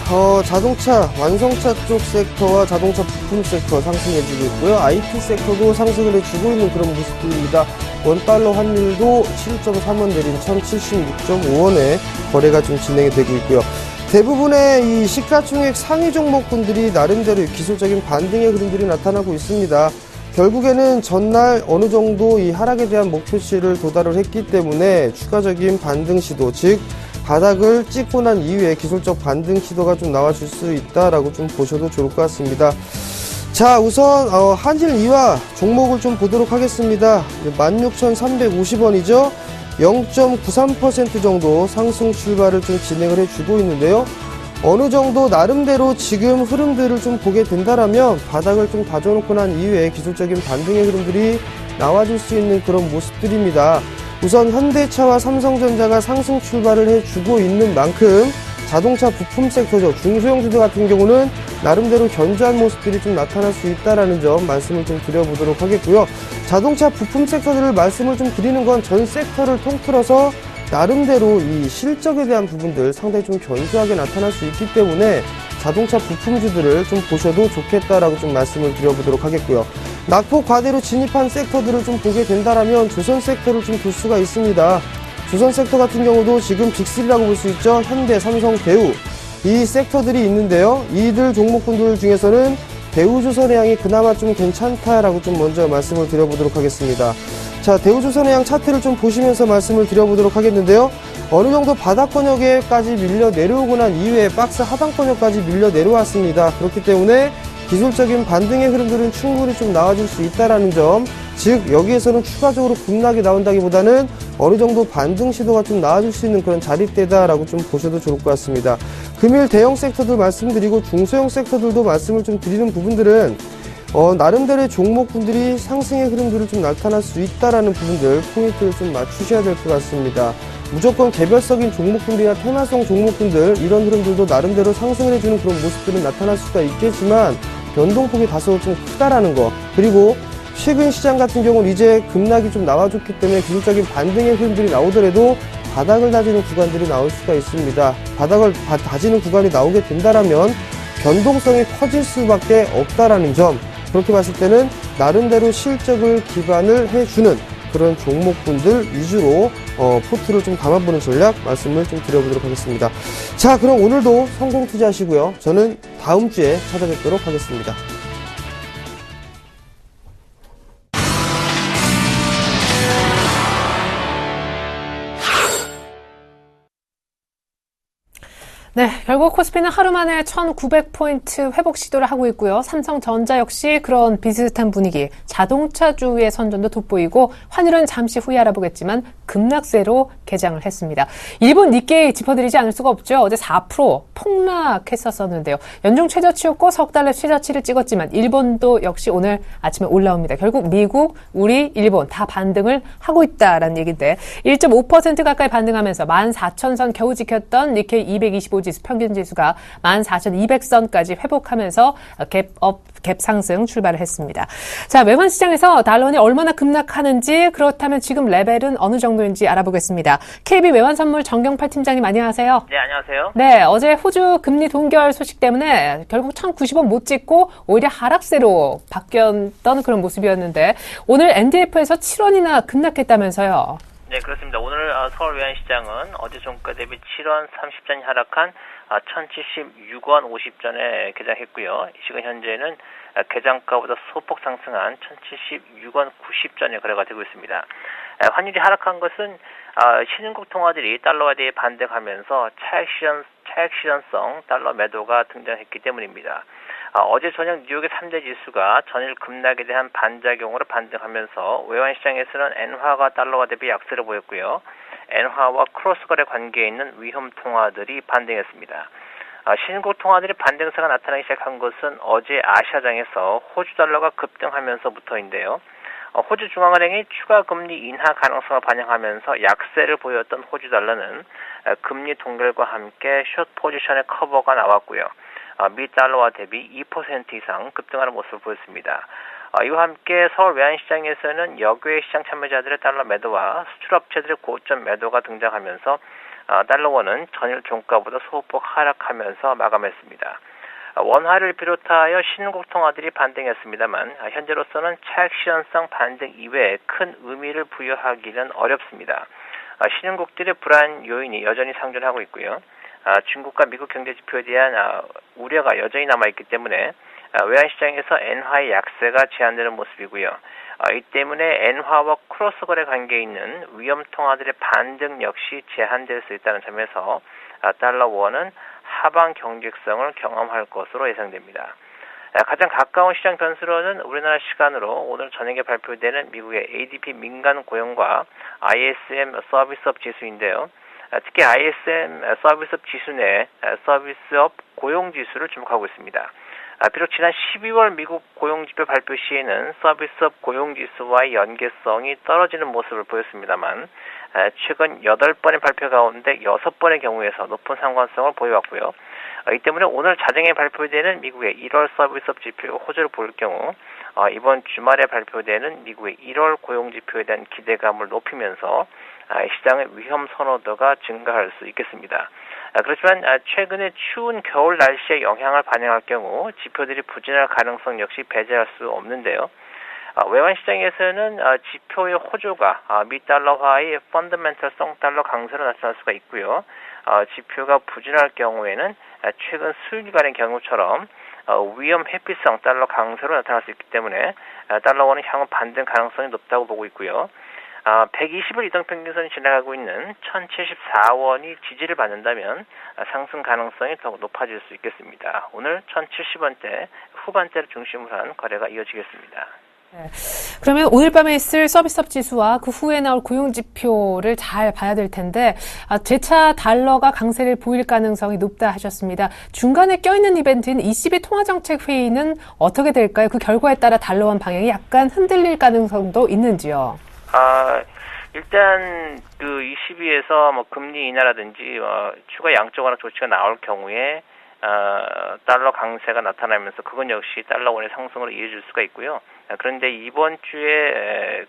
자동차, 완성차 쪽 섹터와 자동차 부품 섹터 상승해주고 있고요. IT 섹터도 상승을 해주고 있는 그런 모습입니다. 원달러 환율도 7.3원 내린 1076.5원에 거래가 좀 진행이 되고 있고요. 대부분의 이 시가총액 상위 종목군들이 나름대로 기술적인 반등의 흐름들이 나타나고 있습니다. 결국에는 전날 어느 정도 이 하락에 대한 목표치를 도달을 했기 때문에 추가적인 반등 시도, 즉 바닥을 찍고 난 이후에 기술적 반등 시도가 좀 나와줄 수 있다라고 좀 보셔도 좋을 것 같습니다. 자, 우선 한일 이화 종목을 좀 보도록 하겠습니다. 16,350원이죠. 0.93% 정도 상승 출발을 좀 진행을 해주고 있는데요. 어느 정도 나름대로 지금 흐름들을 좀 보게 된다라면 바닥을 좀 다져놓고 난 이후에 기술적인 반등의 흐름들이 나와줄 수 있는 그런 모습들입니다. 우선 현대차와 삼성전자가 상승 출발을 해주고 있는 만큼 자동차 부품 섹터죠. 중소형주들 같은 경우는 나름대로 견조한 모습들이 좀 나타날 수 있다라는 점 말씀을 좀 드려보도록 하겠고요. 자동차 부품 섹터들을 말씀을 좀 드리는 건 전 섹터를 통틀어서 나름대로 이 실적에 대한 부분들 상당히 좀 견조하게 나타날 수 있기 때문에 자동차 부품주들을 좀 보셔도 좋겠다라고 좀 말씀을 드려보도록 하겠고요. 낙폭 과대로 진입한 섹터들을 좀 보게 된다라면 조선 섹터를 좀 볼 수가 있습니다. 조선 섹터 같은 경우도 지금 빅3라고 볼 수 있죠. 현대, 삼성, 대우 이 섹터들이 있는데요. 이들 종목군들 중에서는 대우조선해양이 그나마 좀 괜찮다라고 좀 먼저 말씀을 드려보도록 하겠습니다. 자, 대우조선해양 차트를 좀 보시면서 말씀을 드려보도록 하겠는데요. 어느 정도 바닥권역에까지 밀려 내려오고 난 이후에 박스 하방권역까지 밀려 내려왔습니다. 그렇기 때문에 기술적인 반등의 흐름들은 충분히 좀 나와줄 수 있다라는 점, 즉 여기에서는 추가적으로 급락이 나온다기보다는 어느 정도 반등 시도가 좀 나와줄 수 있는 그런 자리대다라고 좀 보셔도 좋을 것 같습니다. 금일 대형 섹터들 말씀드리고 중소형 섹터들도 말씀을 좀 드리는 부분들은 나름대로의 종목분들이 상승의 흐름들을 좀 나타날 수 있다라는 부분들 포인트를 좀 맞추셔야 될 것 같습니다. 무조건 개별적인 종목분들이나 테마성 종목분들 이런 흐름들도 나름대로 상승을 해주는 그런 모습들은 나타날 수가 있겠지만 변동폭이 다소 좀 크다라는 거, 그리고 최근 시장 같은 경우는 이제 급락이 좀 나와줬기 때문에 기술적인 반등의 흐름들이 나오더라도 바닥을 다지는 구간들이 나올 수가 있습니다. 바닥을 다지는 구간이 나오게 된다라면 변동성이 커질 수밖에 없다라는 점, 그렇게 봤을 때는 나름대로 실적을 기반을 해주는 그런 종목분들 위주로 포트를 좀 담아보는 전략 말씀을 좀 드려보도록 하겠습니다. 자, 그럼 오늘도 성공 투자하시고요. 저는 다음 주에 찾아뵙도록 하겠습니다. 네, 결국 코스피는 하루 만에 1900포인트 회복 시도를 하고 있고요. 삼성전자 역시 그런 비슷한 분위기, 자동차주의 선전도 돋보이고 환율은 잠시 후에 알아보겠지만 급락세로 개장을 했습니다. 일본 니케이 짚어드리지 않을 수가 없죠. 어제 4% 폭락했었는데요. 연중 최저치였고 석 달러 최저치를 찍었지만 일본도 역시 오늘 아침에 올라옵니다. 결국 미국, 우리, 일본 다 반등을 하고 있다라는 얘기인데 1.5% 가까이 반등하면서 14,000선 겨우 지켰던 니케이 225 지수 평균 지수가 14,200선까지 회복하면서 갭 상승 출발을 했습니다. 자, 외환 시장에서 달러원이 얼마나 급락하는지, 그렇다면 지금 레벨은 어느 정도인지 알아보겠습니다. KB 외환선물 정경팔 팀장님 안녕하세요. 네, 안녕하세요. 네, 어제 호주 금리 동결 소식 때문에 결국 1,090원 못 찍고 오히려 하락세로 바뀌었던 그런 모습이었는데 오늘 NDF에서 7원이나 급락했다면서요. 네, 그렇습니다. 오늘 서울 외환시장은 어제 종가 대비 7원 30전이 하락한 1,076원 50전에 개장했고요. 이 시간 현재는 개장가보다 소폭 상승한 1,076원 90전에 거래가 되고 있습니다. 환율이 하락한 것은 신흥국 통화들이 달러에 대해 반등하면서 차익 실현성 달러 매도가 등장했기 때문입니다. 어제 저녁 뉴욕의 3대 지수가 전일 급락에 대한 반작용으로 반등하면서 외환시장에서는 엔화가 달러와 대비 약세를 보였고요. 엔화와 크로스거래 관계에 있는 위험 통화들이 반등했습니다. 신흥국 통화들이 반등세가 나타나기 시작한 것은 어제 아시아장에서 호주 달러가 급등하면서부터인데요. 호주 중앙은행이 추가 금리 인하 가능성을 반영하면서 약세를 보였던 호주 달러는 금리 동결과 함께 숏 포지션의 커버가 나왔고요. 미 달러와 대비 2% 이상 급등하는 모습을 보였습니다. 이와 함께 서울 외환시장에서는 역외 시장 참여자들의 달러 매도와 수출업체들의 고점 매도가 등장하면서 달러원은 전일 종가보다 소폭 하락하면서 마감했습니다. 원화를 비롯하여 신흥국 통화들이 반등했습니다만 현재로서는 차익 실현성 반등 이외에 큰 의미를 부여하기는 어렵습니다. 신흥국들의 불안 요인이 여전히 상존하고 있고요. 중국과 미국 경제 지표에 대한 우려가 여전히 남아있기 때문에 외환시장에서 엔화의 약세가 제한되는 모습이고요. 이 때문에 엔화와 크로스거래 관계에 있는 위험 통화들의 반등 역시 제한될 수 있다는 점에서 달러 원은 하방 경직성을 경험할 것으로 예상됩니다. 가장 가까운 시장 변수로는 우리나라 시간으로 오늘 저녁에 발표되는 미국의 ADP 민간 고용과 ISM 서비스업 지수인데요. 특히 ISM 서비스업 지수 내 서비스업 고용 지수를 주목하고 있습니다. 비록 지난 12월 미국 고용지표 발표 시에는 서비스업 고용지수와의 연계성이 떨어지는 모습을 보였습니다만 최근 8번의 발표 가운데 6번의 경우에서 높은 상관성을 보여왔고요. 이 때문에 오늘 자정에 발표되는 미국의 1월 서비스업 지표 호조를 볼 경우 이번 주말에 발표되는 미국의 1월 고용지표에 대한 기대감을 높이면서 시장의 위험 선호도가 증가할 수 있겠습니다. 그렇지만 최근에 추운 겨울 날씨의 영향을 반영할 경우 지표들이 부진할 가능성 역시 배제할 수 없는데요. 외환시장에서는 지표의 호조가 미 달러화의 펀더멘털성 달러 강세로 나타날 수가 있고요. 지표가 부진할 경우에는 최근 수일간의 경우처럼 위험 회피성 달러 강세로 나타날 수 있기 때문에 달러원은 향후 반등 가능성이 높다고 보고 있고요. 120일 이동평균선이 지나가고 있는 1074원이 지지를 받는다면 상승 가능성이 더욱 높아질 수 있겠습니다. 오늘 1070원대 후반대를 중심으로 한 거래가 이어지겠습니다. 네. 그러면 오늘 밤에 있을 서비스업 지수와 그 후에 나올 고용지표를 잘 봐야 될 텐데 재차 달러가 강세를 보일 가능성이 높다 하셨습니다. 중간에 껴있는 이벤트인 ECB 통화정책회의는 어떻게 될까요? 그 결과에 따라 달러원 방향이 약간 흔들릴 가능성도 있는지요? 일단 그 ECB에서 금리 인하라든지 추가 양적 완화 조치가 나올 경우에 달러 강세가 나타나면서 그건 역시 달러 원의 상승으로 이어질 수가 있고요. 그런데 이번 주에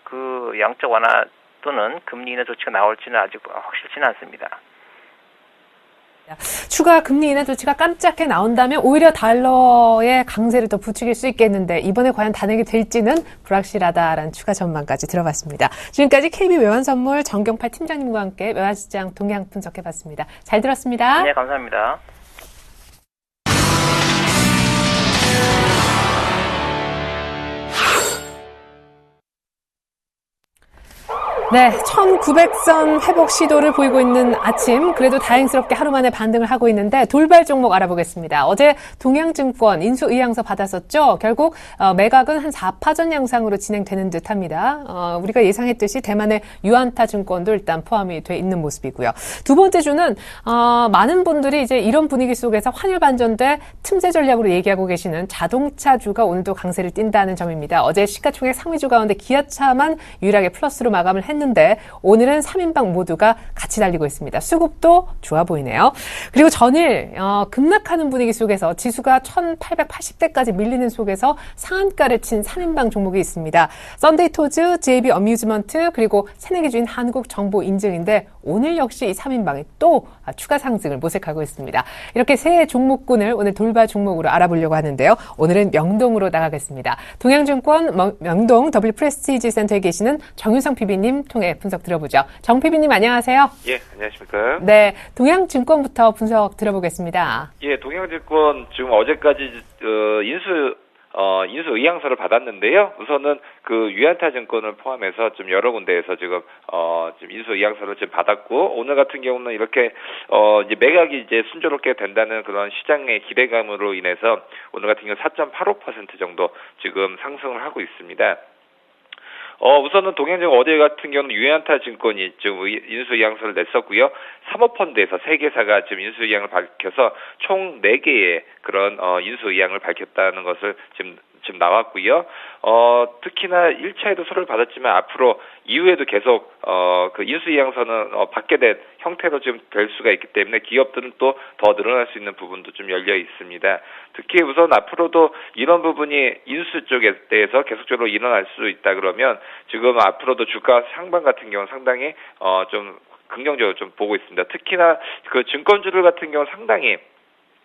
그 양적 완화 또는 금리 인하 조치가 나올지는 아직 확실치는 않습니다. 추가 금리 인하 조치가 깜짝해 나온다면 오히려 달러의 강세를 더 부추길 수 있겠는데 이번에 과연 단행이 될지는 불확실하다라는 추가 전망까지 들어봤습니다. 지금까지 KB 외환선물 정경팔 팀장님과 함께 외환시장 동향 분석해봤습니다. 잘 들었습니다. 네, 감사합니다. 네, 1900선 회복 시도를 보이고 있는 아침, 그래도 다행스럽게 하루 만에 반등을 하고 있는데 돌발 종목 알아보겠습니다. 어제 동양증권 인수의향서 받았었죠. 결국 매각은 한 4파전 양상으로 진행되는 듯합니다. 우리가 예상했듯이 대만의 유안타 증권도 일단 포함이 돼 있는 모습이고요. 두 번째 주는 많은 분들이 이제 이런 분위기 속에서 환율 반전돼 틈새 전략으로 얘기하고 계시는 자동차주가 오늘도 강세를 띈다는 점입니다. 어제 시가총액 상위주 가운데 기아차만 유일하게 플러스로 마감을 했는데 오늘은 3인방 모두가 같이 달리고 있습니다. 수급도 좋아 보이네요. 그리고 전일 급락하는 분위기 속에서 지수가 1880대까지 밀리는 속에서 상한가를 친 3인방 종목이 있습니다. 썬데이토즈, JB 어뮤즈먼트 그리고 새내기주인 한국정보인증인데 오늘 역시 이 3인방이 또 추가 상승을 모색하고 있습니다. 이렇게 세 종목군을 오늘 돌발 종목으로 알아보려고 하는데요. 오늘은 명동으로 나가겠습니다. 동양증권 명동 더블프레스티지 센터에 계시는 정윤성 PB님 통해 분석 들어보죠. 정 PB님 안녕하세요. 예, 안녕하십니까. 네, 동양증권부터 분석 들어보겠습니다. 예, 동양증권 지금 어제까지 인수 의향서를 받았는데요. 우선은 그 유안타 증권을 포함해서 좀 여러 군데에서 지금 인수 의향서를 지금 받았고 오늘 같은 경우는 이렇게 이제 매각이 이제 순조롭게 된다는 그런 시장의 기대감으로 인해서 오늘 같은 경우 4.85% 정도 지금 상승을 하고 있습니다. 우선은 동양증권 어제 같은 경우는 유연타 증권이 지금 인수 의향서를 냈었고요. 사모펀드에서 3개사가 지금 인수 의향을 밝혀서 총 4개의 그런 인수 의향을 밝혔다는 것을 지금 나왔고요. 특히나 1차에도 서류를 받았지만 앞으로 이후에도 계속 그 인수 의향서는 받게 된 형태로 지금 될 수가 있기 때문에 기업들은 또 더 늘어날 수 있는 부분도 좀 열려 있습니다. 특히 우선 앞으로도 이런 부분이 인수 쪽에 대해서 계속적으로 일어날 수 있다 그러면 지금 앞으로도 주가 상방 같은 경우는 상당히 좀 긍정적으로 좀 보고 있습니다. 특히나 그 증권주들 같은 경우는 상당히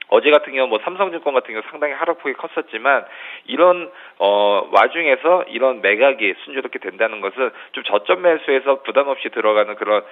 어제 같은 경우 삼성증권 같은 경우 상당히 하락폭이 컸었지만 이런 와중에서 이런 매각이 순조롭게 된다는 것은 좀 저점 매수에서 부담 없이 들어가는 그런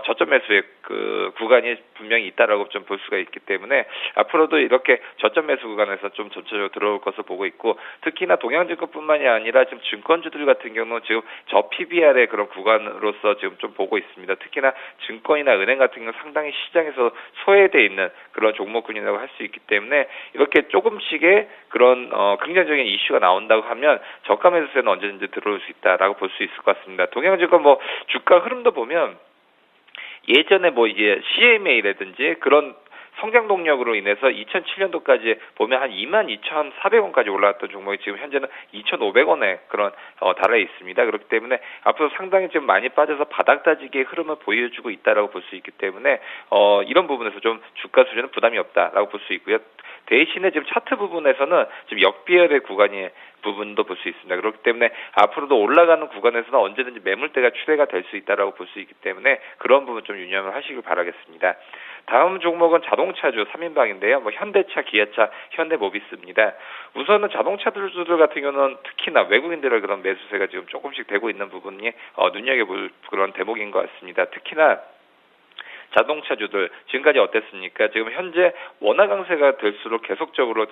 저점 매수의 그 구간이 분명히 있다라고 좀 볼 수가 있기 때문에 앞으로도 이렇게 저점 매수 구간에서 좀 전체적으로 들어올 것을 보고 있고 특히나 동양증권뿐만이 아니라 지금 증권주들 같은 경우는 지금 저 PBR의 그런 구간으로서 지금 좀 보고 있습니다. 특히나 증권이나 은행 같은 경우는 상당히 시장에서 소외돼 있는 그런 종목군이라고 할 수 있기 때문에 이렇게 조금씩의 그런 긍정적인 이슈가 나온다고 하면 저가 매수세는 언제든지 들어올 수 있다라고 볼 수 있을 것 같습니다. 동양증권 주가 흐름도 보면 예전에 이제 CMA라든지 그런 성장 동력으로 인해서 2007년도까지 보면 한 22,400원까지 올라왔던 종목이 지금 현재는 2,500원에 그런 달해 있습니다. 그렇기 때문에 앞으로 상당히 지금 많이 빠져서 바닥 다지기의 흐름을 보여주고 있다라고 볼 수 있기 때문에 이런 부분에서 좀 주가 수준은 부담이 없다라고 볼 수 있고요. 대신에 지금 차트 부분에서는 지금 역비열의 구간이 부분도 볼 수 있습니다. 그렇기 때문에 앞으로도 올라가는 구간에서는 언제든지 매물대가 출회가 될 수 있다라고 볼 수 있기 때문에 그런 부분 좀 유념을 하시길 바라겠습니다. 다음 종목은 자동차주 3인방인데요. 현대차, 기아차, 현대모비스입니다. 우선은 자동차들 같은 경우는 특히나 외국인들의 그런 매수세가 지금 조금씩 되고 있는 부분이 눈여겨볼 그런 대목인 것 같습니다. 특히나 자동차주들 지금까지 어땠습니까? 지금 현재 원화 강세가 될수록 계속적으로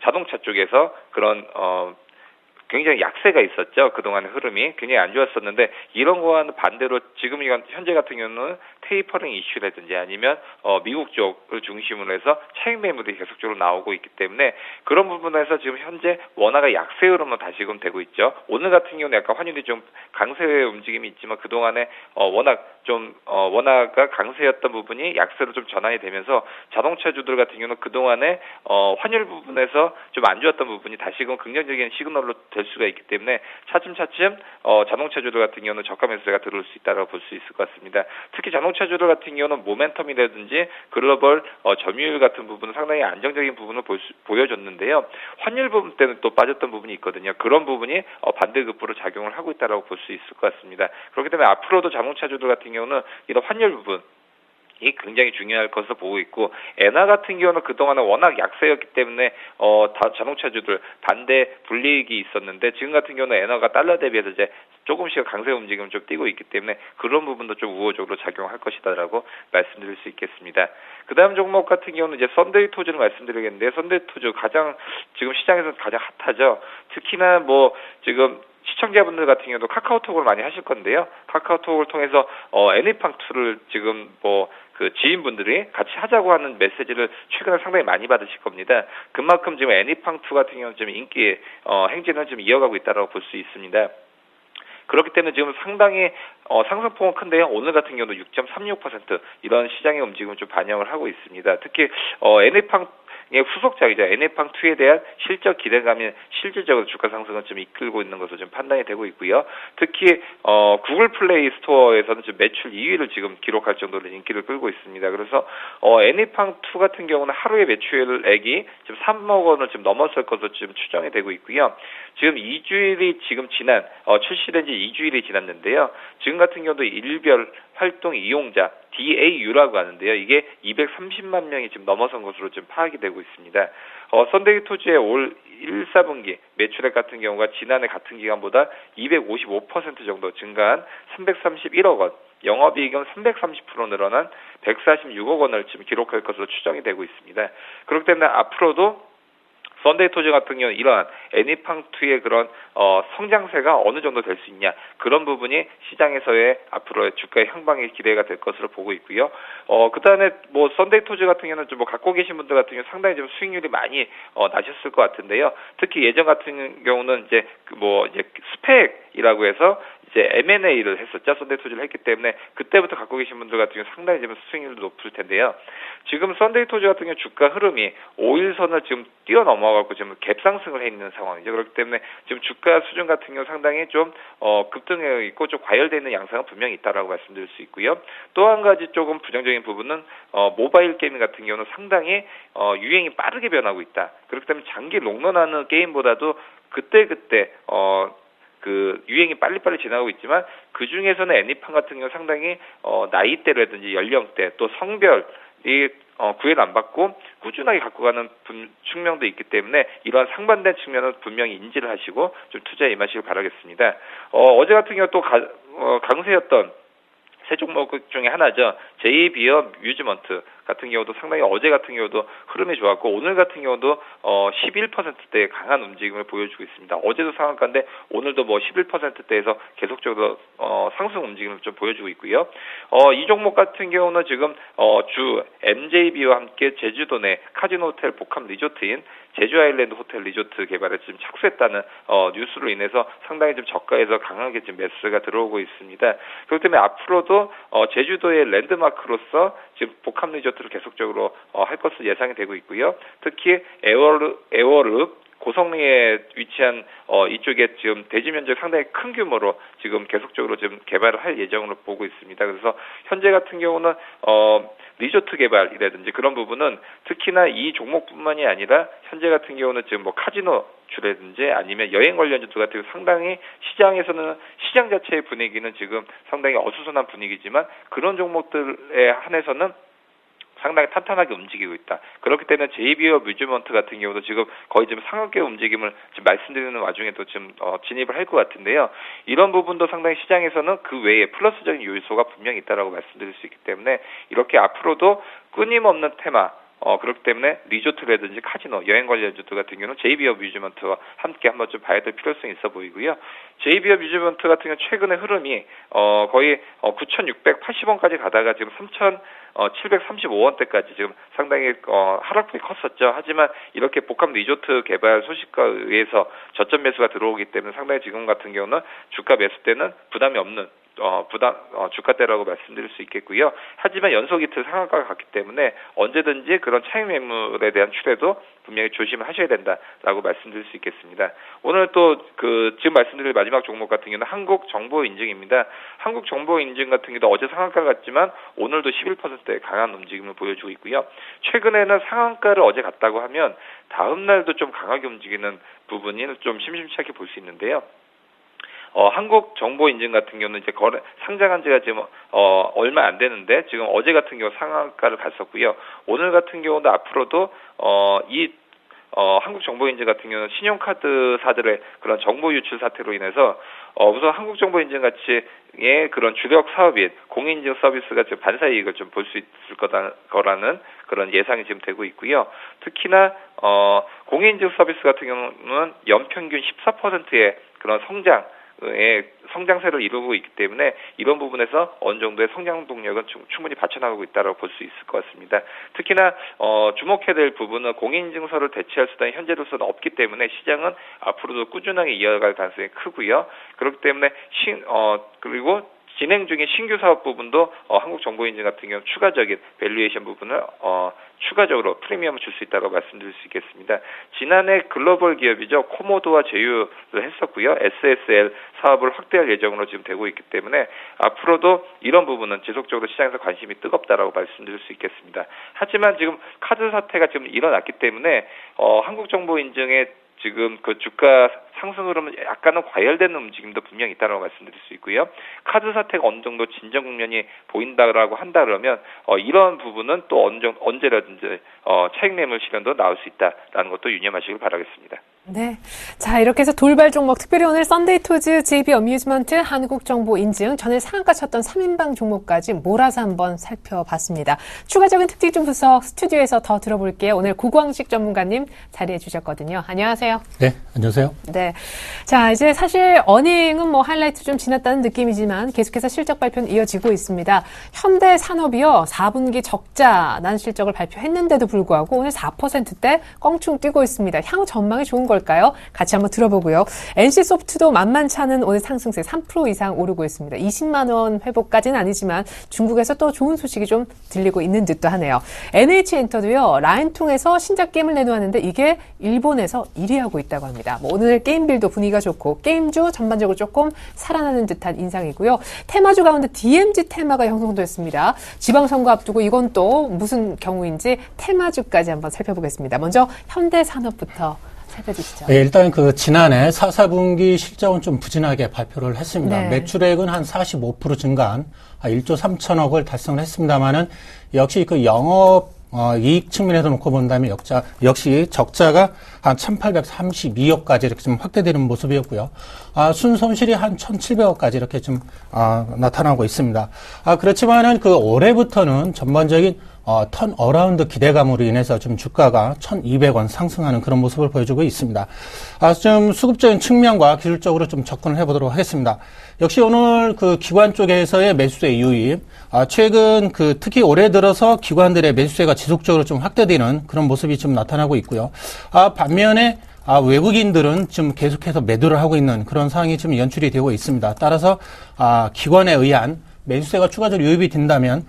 자동차 쪽에서 그런 굉장히 약세가 있었죠. 그동안의 흐름이 굉장히 안 좋았었는데 이런 거와는 반대로 지금 현재 같은 경우는 테이퍼링 이슈라든지 아니면 미국 쪽을 중심으로 해서 차익 매물이 계속적으로 나오고 있기 때문에 그런 부분에서 지금 현재 원화가 약세 흐름은 다시금 되고 있죠. 오늘 같은 경우는 약간 환율이 좀 강세의 움직임이 있지만 그동안에 워낙 좀 원화가 강세였던 부분이 약세로 좀 전환이 되면서 자동차주들 같은 경우는 그동안에 환율 부분에서 좀 안 좋았던 부분이 다시금 긍정적인 시그널로 될 수가 있기 때문에 차츰차츰 자동차주들 같은 경우는 저가 매수세가 들어올 수 있다고 볼 수 있을 것 같습니다. 특히 자동차주들 같은 경우는 모멘텀이라든지 글로벌 점유율 같은 부분은 상당히 안정적인 부분을 보여줬는데요. 환율 부분 때는 또 빠졌던 부분이 있거든요. 그런 부분이 반대급부로 작용을 하고 있다고 볼 수 있을 것 같습니다. 그렇기 때문에 앞으로도 자동차주들 같은 경우는 이런 환율 부분 이 굉장히 중요할 것으로 보고 있고 엔화 같은 경우는 그동안은 워낙 약세였기 때문에 자동차주들 반대 불이익이 있었는데 지금 같은 경우는 엔화가 달러 대비해서 이제 조금씩 강세 움직임을 좀 띄고 있기 때문에 그런 부분도 좀 우호적으로 작용할 것이다라고 말씀드릴 수 있겠습니다. 그 다음 종목 같은 경우는 이제 썬데이 토즈를 말씀드리겠는데 썬데이 토즈 지금 시장에서 가장 핫하죠. 특히나 지금 시청자분들 같은 경우도 카카오톡을 많이 하실 건데요. 카카오톡을 통해서 애니팡2를 지금 그 지인분들이 같이 하자고 하는 메시지를 최근에 상당히 많이 받으실 겁니다. 그만큼 지금 애니팡2 같은 경우는 좀 인기 행진을 좀 이어가고 있다고 볼 수 있습니다. 그렇기 때문에 지금 상당히 상승폭은 큰데요. 오늘 같은 경우도 6.36% 이런 시장의 움직임을 좀 반영을 하고 있습니다. 특히 애니팡의 후속작이죠. 애니팡2에 대한 실적 기대감이 실질적으로 주가 상승을 좀 이끌고 있는 것으로 좀 판단이 되고 있고요. 특히 구글 플레이 스토어에서는 지금 매출 2위를 지금 기록할 정도로 인기를 끌고 있습니다. 그래서 애니팡2 같은 경우는 하루의 매출액이 지금 3억 원을 지금 넘었을 것으로 지금 추정이 되고 있고요. 지금 2주일이 지금 출시된 지 2주일이 지났는데요. 지금 같은 경우도 일별 활동 이용자 DAU라고 하는데요. 이게 230만 명이 지금 넘어선 것으로 지금 파악이 되고 있습니다. 썬데이 토즈의 올 1, 4분기 매출액 같은 경우가 지난해 같은 기간보다 255% 정도 증가한 331억 원, 영업이익은 330% 늘어난 146억 원을 지금 기록할 것으로 추정이 되고 있습니다. 그렇기 때문에 앞으로도 썬데이토즈 같은 경우는 이러한 애니팡2의 그런 성장세가 어느 정도 될 수 있냐, 그런 부분이 시장에서의 앞으로의 주가의 향방이 기대가 될 것으로 보고 있고요. 그다음에 뭐 썬데이토즈 같은 경우는 좀 뭐 갖고 계신 분들 같은 경우 상당히 좀 수익률이 많이 나셨을 것 같은데요. 특히 예전 같은 경우는 이제 이제 스펙이라고 해서 이제 M&A를 했었죠. 썬데이토즈를 했기 때문에 그때부터 갖고 계신 분들 같은 경우 상당히 지금 수익률도 높을 텐데요. 지금 썬데이토즈 같은 경우 주가 흐름이 5일선을 지금 뛰어넘어가고 지금 갭 상승을 해 있는 상황이죠. 그렇기 때문에 지금 주가 수준 같은 경우 상당히 좀 급등해 있고 좀 과열되어 있는 양상은 분명히 있다라고 말씀드릴 수 있고요. 또 한 가지 조금 부정적인 부분은 모바일 게임 같은 경우는 상당히 유행이 빠르게 변하고 있다. 그렇기 때문에 장기 롱런하는 게임보다도 그때 그 유행이 빨리빨리 지나가고 있지만 그 중에서는 애니팡 같은 경우 상당히 나이대라든지 연령대 또 성별이 구애를 안 받고 꾸준하게 갖고 가는 측면도 있기 때문에 이러한 상반된 측면은 분명히 인지를 하시고 좀 투자에 임하시길 바라겠습니다. 어제 같은 경우 또 강세였던 세 종목 중에 하나죠. 제이비어 뮤즈먼트 같은 경우도 상당히 어제 같은 경우도 흐름이 좋았고 오늘 같은 경우도 11%대의 강한 움직임을 보여주고 있습니다. 어제도 상한가인데 오늘도 뭐 11%대에서 계속적으로 상승 움직임을 좀 보여주고 있고요. 이 종목 같은 경우는 지금 주 MJB와 함께 제주도 내 카지노 호텔 복합 리조트인 제주 아일랜드 호텔 리조트 개발에 지금 착수했다는 뉴스로 인해서 상당히 좀 저가에서 강하게 지금 매수가 들어오고 있습니다. 그렇기 때문에 앞으로도 제주도의 랜드마크로서 지금 복합 리조트를 계속적으로 할 것으로 예상이 되고 있고요. 특히 에어르 고성리에 위치한 이쪽에 지금 대지 면적 상당히 큰 규모로 지금 계속적으로 지금 개발을 할 예정으로 보고 있습니다. 그래서 현재 같은 경우는 리조트 개발이라든지 그런 부분은 특히나 이 종목뿐만이 아니라 현재 같은 경우는 지금 뭐 카지노 주라든지 아니면 여행 관련주들 같은 경우 상당히 시장에서는 시장 자체의 분위기는 지금 상당히 어수선한 분위기지만 그런 종목들에 한해서는 상당히 탄탄하게 움직이고 있다. 그렇기 때문에 제이비어 뮤즈먼트 같은 경우도 지금 거의 지금 상한가 움직임을 지금 말씀드리는 와중에도 지금 진입을 할 것 같은데요. 이런 부분도 상당히 시장에서는 그 외에 플러스적인 요소가 분명히 있다라고 말씀드릴 수 있기 때문에 이렇게 앞으로도 끊임없는 테마 그렇기 때문에 리조트라든지 카지노, 여행 관련주들 같은 경우는 제이비어 뮤즈먼트와 함께 한번 좀 봐야 될 필요성이 있어 보이고요. 제이비어 뮤즈먼트 같은 경우 최근의 흐름이 거의 9,680원까지 가다가 지금 3,735원대까지 지금 상당히 하락폭이 컸었죠. 하지만 이렇게 복합 리조트 개발 소식과 의해서 저점 매수가 들어오기 때문에 상당히 지금 같은 경우는 주가 매수 때는 부담이 없는 주가대라고 말씀드릴 수 있겠고요. 하지만 연속 이틀 상한가가 갔기 때문에 언제든지 그런 차익 매물에 대한 추세도 분명히 조심을 하셔야 된다라고 말씀드릴 수 있겠습니다. 오늘 또 지금 말씀드릴 마지막 종목 같은 경우는 한국정보인증입니다. 한국정보인증 같은 경우도 어제 상한가 갔지만 오늘도 11%의 강한 움직임을 보여주고 있고요. 최근에는 상한가를 어제 갔다고 하면 다음 날도 좀 강하게 움직이는 부분이 좀 심심찮게 볼 수 있는데요. 한국정보인증 같은 경우는 이제 상장한 지가 지금 얼마 안 되는데 지금 어제 같은 경우 상한가를 갔었고요. 오늘 같은 경우도 앞으로도 한국정보인증 같은 경우는 신용카드사들의 그런 정보 유출 사태로 인해서 우선 한국정보인증 같이의 그런 주력 사업인 공인인증 서비스가 지금 반사이익을 좀 볼 수 있을 거라는 그런 예상이 지금 되고 있고요. 특히나 공인인증 서비스 같은 경우는 연평균 14%의 그런 성장세를 이루고 있기 때문에 이런 부분에서 어느 정도의 성장 동력은 충분히 받쳐나가고 있다고 볼 수 있을 것 같습니다. 특히나 주목해야 될 부분은 공인인증서를 대체할 수단이 현재로서는 없기 때문에 시장은 앞으로도 꾸준하게 이어갈 가능성이 크고요. 그렇기 때문에 그리고 진행 중인 신규 사업 부분도 한국정보인증 같은 경우 추가적인 밸류에이션 부분을 추가적으로 프리미엄을 줄 수 있다고 말씀드릴 수 있겠습니다. 지난해 글로벌 기업이죠. 코모도와 제휴를 했었고요. SSL 사업을 확대할 예정으로 지금 되고 있기 때문에 앞으로도 이런 부분은 지속적으로 시장에서 관심이 뜨겁다라고 말씀드릴 수 있겠습니다. 하지만 지금 카드 사태가 지금 일어났기 때문에 한국정보인증의 지금 그 주가 상승 흐름은 약간은 과열되는 움직임도 분명히 있다고 말씀드릴 수 있고요. 카드 사태가 어느 정도 진정 국면이 보인다라고 한다 그러면 이런 부분은 또 언제라든지 차익 매물 실현도 나올 수 있다라는 것도 유념하시길 바라겠습니다. 네. 자, 이렇게 해서 돌발 종목, 특별히 오늘 썬데이 토즈, JB 어뮤즈먼트, 한국정보 인증, 전일 상한가 쳤던 3인방 종목까지 몰아서 한번 살펴봤습니다. 추가적인 특징 분석 스튜디오에서 더 들어볼게요. 오늘 구광식 전문가님 자리해 주셨거든요. 안녕하세요. 네, 안녕하세요. 네. 자, 이제 사실 어닝은 뭐 하이라이트 좀 지났다는 느낌이지만 계속해서 실적 발표는 이어지고 있습니다. 현대산업이요, 4분기 적자 난 실적을 발표했는데도 불구하고 오늘 4%대 껑충 뛰고 있습니다. 향후 전망이 좋은 걸까요? 같이 한번 들어보고요. NC소프트도 만만치 않은 오늘 상승세 3% 이상 오르고 있습니다. 20만 원 회복까지는 아니지만 중국에서 또 좋은 소식이 좀 들리고 있는 듯도 하네요. NH엔터도요, 라인 통해서 신작 게임을 내놓았는데 이게 일본에서 1위 하고 있다고 합니다. 뭐 오늘 게임빌도 분위기가 좋고 게임주 전반적으로 조금 살아나는 듯한 인상이고요. 테마주 가운데 DMZ 테마가 형성됐습니다. 지방선거 앞두고 이건 또 무슨 경우인지 테마주까지 한번 살펴보겠습니다. 먼저 현대산업부터 살펴주시죠. 네, 일단 지난해 4분기 실적은 좀 부진하게 발표를 했습니다. 네. 매출액은 한 45% 증가한 1조 3천억을 달성을 했습니다만은 역시 영업 이익 측면에서 놓고 본다면 역시 적자가 한 1,832억까지 이렇게 좀 확대되는 모습이었고요. 순손실이 한 1,700억까지 이렇게 좀 나타나고 있습니다. 그렇지만은 올해부터는 전반적인 턴 어라운드 기대감으로 인해서 좀 주가가 1,200원 상승하는 그런 모습을 보여주고 있습니다. 좀 수급적인 측면과 기술적으로 좀 접근을 해보도록 하겠습니다. 역시 오늘 기관 쪽에서의 매수세 유입, 최근 특히 올해 들어서 기관들의 매수세가 지속적으로 좀 확대되는 그런 모습이 좀 나타나고 있고요. 반면에 외국인들은 좀 계속해서 매도를 하고 있는 그런 상황이 좀 연출이 되고 있습니다. 따라서 기관에 의한 매수세가 추가적으로 유입이 된다면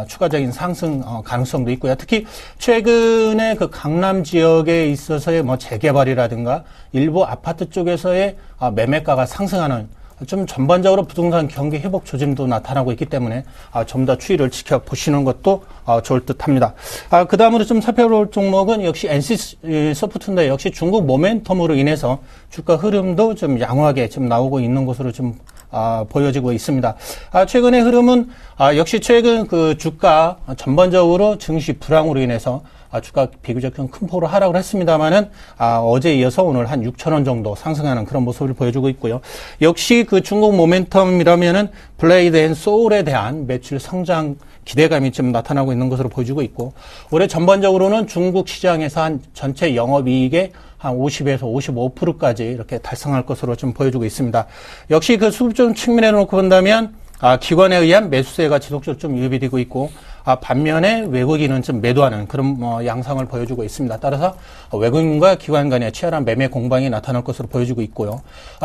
추가적인 상승 가능성도 있고요. 특히 최근에 강남 지역에 있어서의 재개발이라든가 일부 아파트 쪽에서의 매매가가 상승하는 좀 전반적으로 부동산 경기 회복 조짐도 나타나고 있기 때문에 좀 더 추이를 지켜보시는 것도 좋을 듯합니다. 그 다음으로 좀 살펴볼 종목은 역시 NC소프트인데 역시 중국 모멘텀으로 인해서 주가 흐름도 좀 양호하게 좀 나오고 있는 것으로 좀 보여지고 있습니다. 최근의 흐름은 역시 최근 주가 전반적으로 증시 불황으로 인해서 주가 비교적 큰 폭으로 하락을 했습니다만은 어제에 이어서 오늘 한 6,000원 정도 상승하는 그런 모습을 보여주고 있고요. 역시 중국 모멘텀이라면은 블레이드 앤 소울에 대한 매출 성장 기대감이 좀 나타나고 있는 것으로 보여주고 있고, 올해 전반적으로는 중국 시장에서 한 전체 영업이익의 한 50에서 55%까지 이렇게 달성할 것으로 좀 보여주고 있습니다. 역시 수급적 측면에 놓고 본다면 기관에 의한 매수세가 지속적으로 좀 유입이 되고 있고, 반면에 외국인은 좀 매도하는 그런 양상을 보여주고 있습니다. 따라서 외국인과 기관 간의 치열한 매매 공방이 나타날 것으로 보여지고 있고요.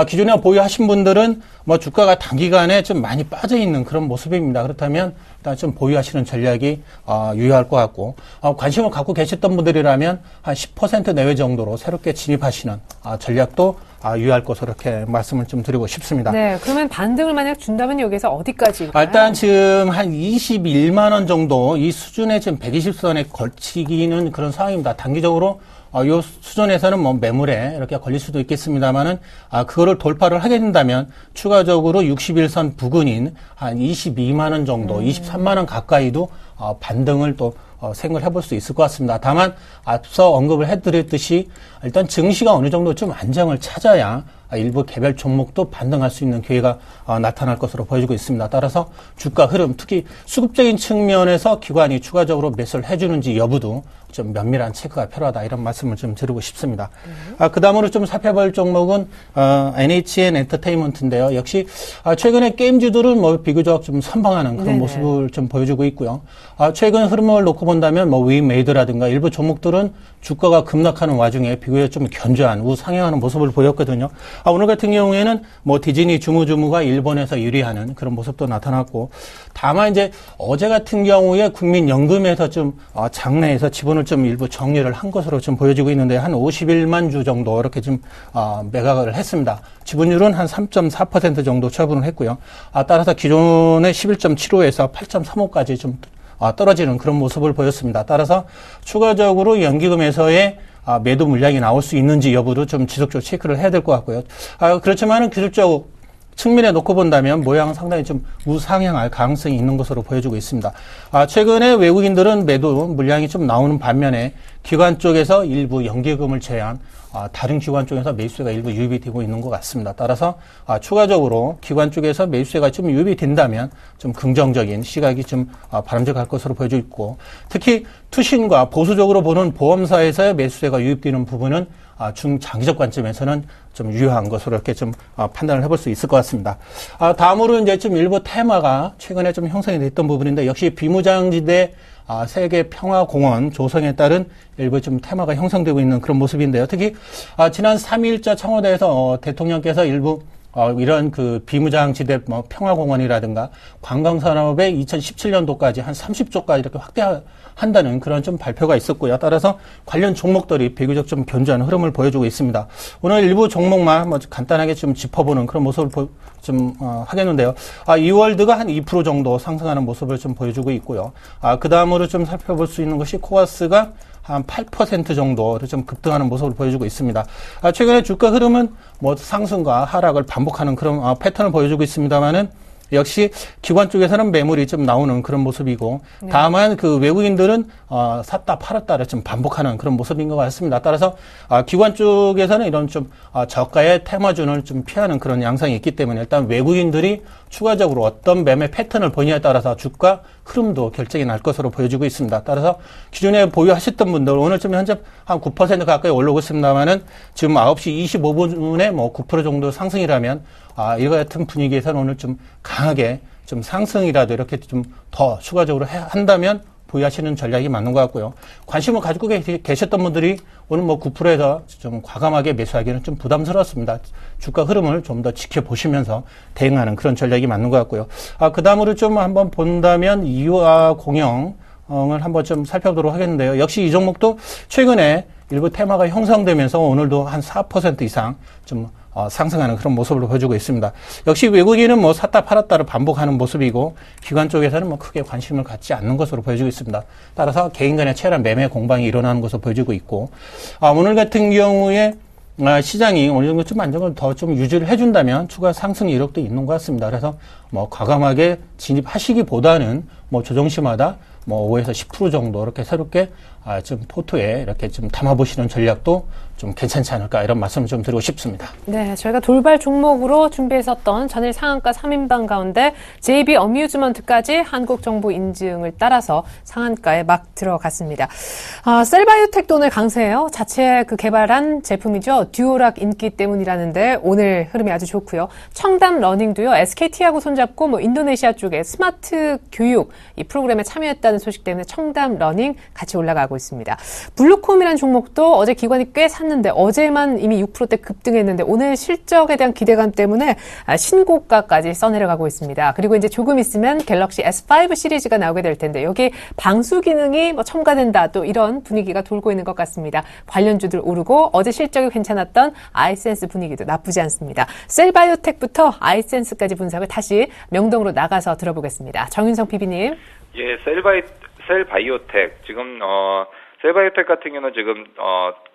기존에 보유하신 분들은 주가가 단기간에 좀 많이 빠져 있는 그런 모습입니다. 그렇다면 일단 좀 보유하시는 전략이 유효할 것 같고, 관심을 갖고 계셨던 분들이라면 한 10% 내외 정도로 새롭게 진입하시는 전략도 유효할 것으로 이렇게 말씀을 좀 드리고 싶습니다. 네, 그러면 반등을 만약 준다면 여기서 어디까지? 일단 지금 한 21만 원 정도 이 수준에 지금 120선에 걸치기는 그런 상황입니다. 단기적으로 이 수준에서는 매물에 이렇게 걸릴 수도 있겠습니다만은 그거를 돌파를 하게 된다면 추가적으로 61선 부근인 한 22만 원 정도, 23만 원 가까이도 반등을 또 생각을 해볼 수 있을 것 같습니다. 다만 앞서 언급을 해드렸듯이 일단 증시가 어느 정도 좀 안정을 찾아야 일부 개별 종목도 반등할 수 있는 기회가 나타날 것으로 보여지고 있습니다. 따라서 주가 흐름, 특히 수급적인 측면에서 기관이 추가적으로 매수를 해주는지 여부도 좀 면밀한 체크가 필요하다, 이런 말씀을 좀 드리고 싶습니다. 그 다음으로 좀 살펴볼 종목은 NHN 엔터테인먼트인데요. 역시 최근에 게임주들은 비교적 좀 선방하는 그런 모습을 좀 보여주고 있고요. 최근 흐름을 놓고 본다면 위메이드라든가 일부 종목들은 주가가 급락하는 와중에 비교적 좀 견조한 우상향하는 모습을 보였거든요. 오늘 같은 경우에는 디즈니 주무주무가 일본에서 유리하는 그런 모습도 나타났고, 다만 이제 어제 같은 경우에 국민연금에서 좀 장내에서 지분을 좀 일부 정리를 한 것으로 좀 보여지고 있는데, 한 51만 주 정도 이렇게 좀 매각을 했습니다. 지분율은 한 3.4% 정도 처분을 했고요. 따라서 기존의 11.75에서 8.35까지 좀 떨어지는 그런 모습을 보였습니다. 따라서 추가적으로 연기금에서의 매도 물량이 나올 수 있는지 여부도 좀 지속적으로 체크를 해야 될 것 같고요. 그렇지만은 기술적 측면에 놓고 본다면 모양은 상당히 좀 우상향할 가능성이 있는 것으로 보여지고 있습니다. 최근에 외국인들은 매도 물량이 좀 나오는 반면에 기관 쪽에서 일부 연기금을 제외한 다른 기관 쪽에서 매수세가 일부 유입이 되고 있는 것 같습니다. 따라서 추가적으로 기관 쪽에서 매수세가 좀 유입이 된다면 좀 긍정적인 시각이 좀 바람직할 것으로 보여지고 있고, 특히 투신과 보수적으로 보는 보험사에서의 매수세가 유입되는 부분은 중장기적 관점에서는 좀 유효한 것으로 이렇게 좀 판단을 해볼 수 있을 것 같습니다. 다음으로 이제 좀 일부 테마가 최근에 좀 형성이 됐던 부분인데, 역시 비무장지대 세계 평화공원 조성에 따른 일부 좀 테마가 형성되고 있는 그런 모습인데요. 특히 지난 3일자 청와대에서 대통령께서 일부 이런 그 비무장지대 평화공원이라든가 관광산업에 2017년도까지 한 30조까지 이렇게 확대한다는 그런 좀 발표가 있었고요. 따라서 관련 종목들이 비교적 좀 견조한 흐름을 보여주고 있습니다. 오늘 일부 종목만 간단하게 좀 짚어보는 그런 모습을 하겠는데요. 이월드가 한 2% 정도 상승하는 모습을 좀 보여주고 있고요. 그 다음으로 좀 살펴볼 수 있는 것이 코아스가 한 8% 정도를 좀 급등하는 모습을 보여주고 있습니다. 최근에 주가 흐름은 상승과 하락을 반복하는 그런 패턴을 보여주고 있습니다만은, 역시 기관 쪽에서는 매물이 좀 나오는 그런 모습이고, 네. 다만 그 외국인들은 샀다 팔았다를 좀 반복하는 그런 모습인 것 같습니다. 따라서 기관 쪽에서는 이런 좀 저가의 테마준을 좀 피하는 그런 양상이 있기 때문에, 일단 외국인들이 추가적으로 어떤 매매 패턴을 보느냐에 따라서 주가 흐름도 결정이 날 것으로 보여지고 있습니다. 따라서 기존에 보유하셨던 분들 오늘 좀 현재 한 9% 가까이 올라오고 있습니다만은, 지금 9시 25분에 9% 정도 상승이라면 이와 같은 분위기에서는 오늘 좀 강하게 좀 상승이라도 이렇게 좀 더 추가적으로 한다면 보유하시는 전략이 맞는 것 같고요. 관심을 가지고 계셨던 분들이 오늘 9%에서 좀 과감하게 매수하기는 좀 부담스럽습니다. 주가 흐름을 좀 더 지켜보시면서 대응하는 그런 전략이 맞는 것 같고요. 그 다음으로 좀 한번 본다면 이화공영을 한번 좀 살펴보도록 하겠는데요. 역시 이 종목도 최근에 일부 테마가 형성되면서 오늘도 한 4% 이상 좀 상승하는 그런 모습을 보여주고 있습니다. 역시 외국인은 샀다 팔았다를 반복하는 모습이고, 기관 쪽에서는 크게 관심을 갖지 않는 것으로 보여지고 있습니다. 따라서 개인 간의 치열한 매매 공방이 일어나는 것으로 보여지고 있고, 오늘 같은 경우에 시장이 어느 정도 좀 안정을 더 좀 유지를 해준다면 추가 상승 이력도 있는 것 같습니다. 그래서 과감하게 진입하시기보다는 조정시마다 5에서 10% 정도 이렇게 새롭게 좀 포트에 이렇게 좀 담아보시는 전략도 좀 괜찮지 않을까, 이런 말씀을 좀 드리고 싶습니다. 네, 저희가 돌발 종목으로 준비했었던 전일 상한가 3인방 가운데 JB 어뮤즈먼트까지 한국정보 인증을 따라서 상한가에 막 들어갔습니다. 셀바이오텍도 오늘 강세예요. 자체 개발한 제품이죠. 듀오락 인기 때문이라는데 오늘 흐름이 아주 좋고요. 청담 러닝도요. SKT하고 손잡고 인도네시아 쪽에 스마트 교육 이 프로그램에 참여했다는 소식 때문에 청담 러닝 같이 올라가고 있습니다. 블루콤이라는 종목도 어제 기관이 꽤 샀는데 어제만 이미 6%대 급등했는데 오늘 실적에 대한 기대감 때문에 신고가까지 써내려가고 있습니다. 그리고 이제 조금 있으면 갤럭시 S5 시리즈가 나오게 될 텐데 여기 방수 기능이 첨가된다, 또 이런 분위기가 돌고 있는 것 같습니다. 관련주들 오르고 어제 실적이 괜찮았던 아이센스 분위기도 나쁘지 않습니다. 셀바이오텍부터 아이센스까지 분석을 다시 명동으로 나가서 들어보겠습니다. 정윤성 PB님. 예, 셀바이오텍 지금 셀바이오텍 같은 경우는 지금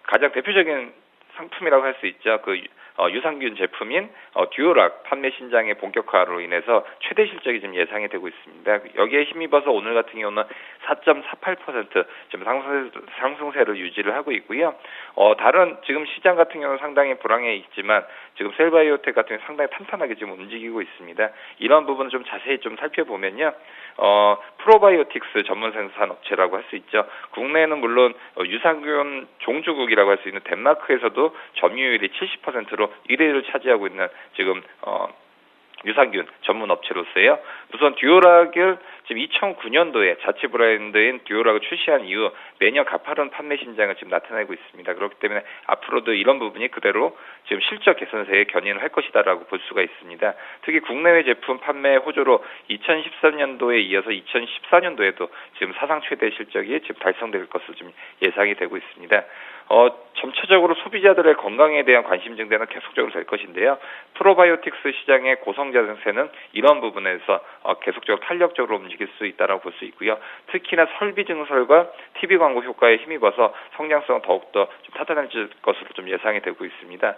가장 대표적인 상품이라고 할 수 있죠. 유산균 제품인 듀오락 판매 신장의 본격화로 인해서 최대 실적이 지금 예상이 되고 있습니다. 여기에 힘입어서 오늘 같은 경우는 4.48% 지금 상승세를 유지를 하고 있고요. 다른 지금 시장 같은 경우는 상당히 불황해 있지만 지금 셀바이오텍 같은 경우는 상당히 탄탄하게 지금 움직이고 있습니다. 이런 부분을 좀 자세히 좀 살펴보면요. 프로바이오틱스 전문 생산 업체라고 할 수 있죠. 국내에는 물론 유산균 종주국이라고 할 수 있는 덴마크에서도 점유율이 70%로 1위를 차지하고 있는 지금 유산균 전문 업체로서요. 우선 듀오락을 지금 2009년도에 자체 브랜드인 듀오락을 출시한 이후 매년 가파른 판매 신장을 지금 나타내고 있습니다. 그렇기 때문에 앞으로도 이런 부분이 그대로 지금 실적 개선세에 견인을 할 것이다라고 볼 수가 있습니다. 특히 국내외 제품 판매 호조로 2013년도에 이어서 2014년도에도 지금 사상 최대 실적이 지금 달성될 것으로 지금 예상이 되고 있습니다. 점차적으로 소비자들의 건강에 대한 관심 증대는 계속적으로 될 것인데요. 프로바이오틱스 시장의 고성장세는 이런 부분에서 계속적으로 탄력적으로 움직일 수 있다고 볼 수 있고요. 특히나 설비 증설과 TV 광고 효과에 힘입어서 성장성은 더욱더 좀 탄탄해질 것으로 좀 예상이 되고 있습니다.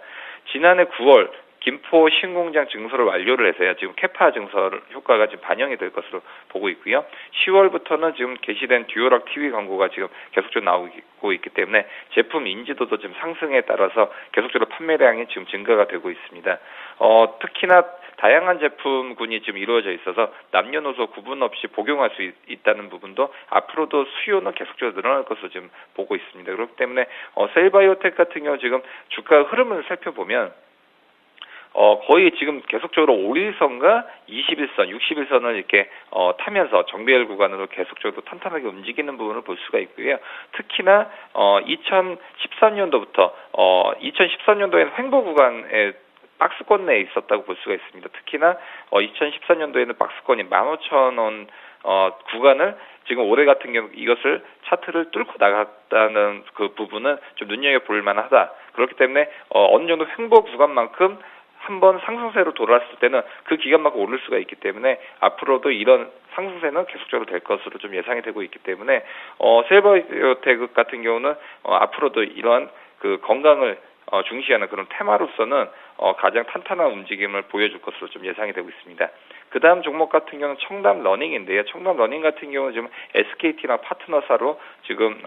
지난해 9월 김포 신공장 증설을 완료를 해서요. 지금 캐파 증설 효과가 지금 반영이 될 것으로 보고 있고요. 10월부터는 지금 게시된 듀오락 TV 광고가 지금 계속적으로 나오고 있기 때문에 제품 인지도도 지금 상승에 따라서 계속적으로 판매량이 지금 증가가 되고 있습니다. 특히나 다양한 제품군이 지금 이루어져 있어서 남녀노소 구분 없이 복용할 수 있다는 부분도 앞으로도 수요는 계속적으로 늘어날 것으로 지금 보고 있습니다. 그렇기 때문에 셀바이오텍 같은 경우 지금 주가 흐름을 살펴보면 거의 지금 계속적으로 5일선과 21선, 60일선을 이렇게 타면서 정배열 구간으로 계속적으로 탄탄하게 움직이는 부분을 볼 수가 있고요. 특히나 2013년도부터 2013년도에는 횡보 구간에 박스권 내에 있었다고 볼 수가 있습니다. 특히나 2014년도에는 박스권이 15,000원 구간을 지금 올해 같은 경우 이것을 차트를 뚫고 나갔다는 그 부분은 좀 눈여겨볼 만하다. 그렇기 때문에 어느 정도 횡보 구간만큼 한번 상승세로 돌아왔을 때는 그 기간만큼 오를 수가 있기 때문에 앞으로도 이런 상승세는 계속적으로 될 것으로 좀 예상이 되고 있기 때문에 셀바이오텍 같은 경우는 앞으로도 이러한 그 건강을 중시하는 그런 테마로서는 가장 탄탄한 움직임을 보여줄 것으로 좀 예상이 되고 있습니다. 그 다음 종목 같은 경우는 청담 러닝인데요. 청담 러닝 같은 경우는 지금 SKT나 파트너사로 지금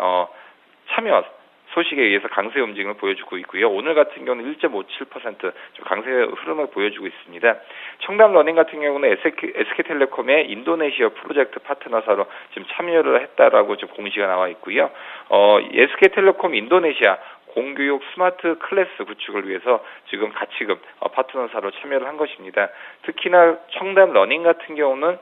참여 소식에 의해서 강세 움직임을 보여주고 있고요. 오늘 같은 경우는 1.57% 좀 강세 흐름을 보여주고 있습니다. 청담 러닝 같은 경우는 SK텔레콤의 인도네시아 프로젝트 파트너사로 지금 참여를 했다라고 지금 공시가 나와 있고요. SK텔레콤 인도네시아 공교육 스마트 클래스 구축을 위해서 지금 같이 파트너사로 참여를 한 것입니다. 특히나 청담 러닝 같은 경우는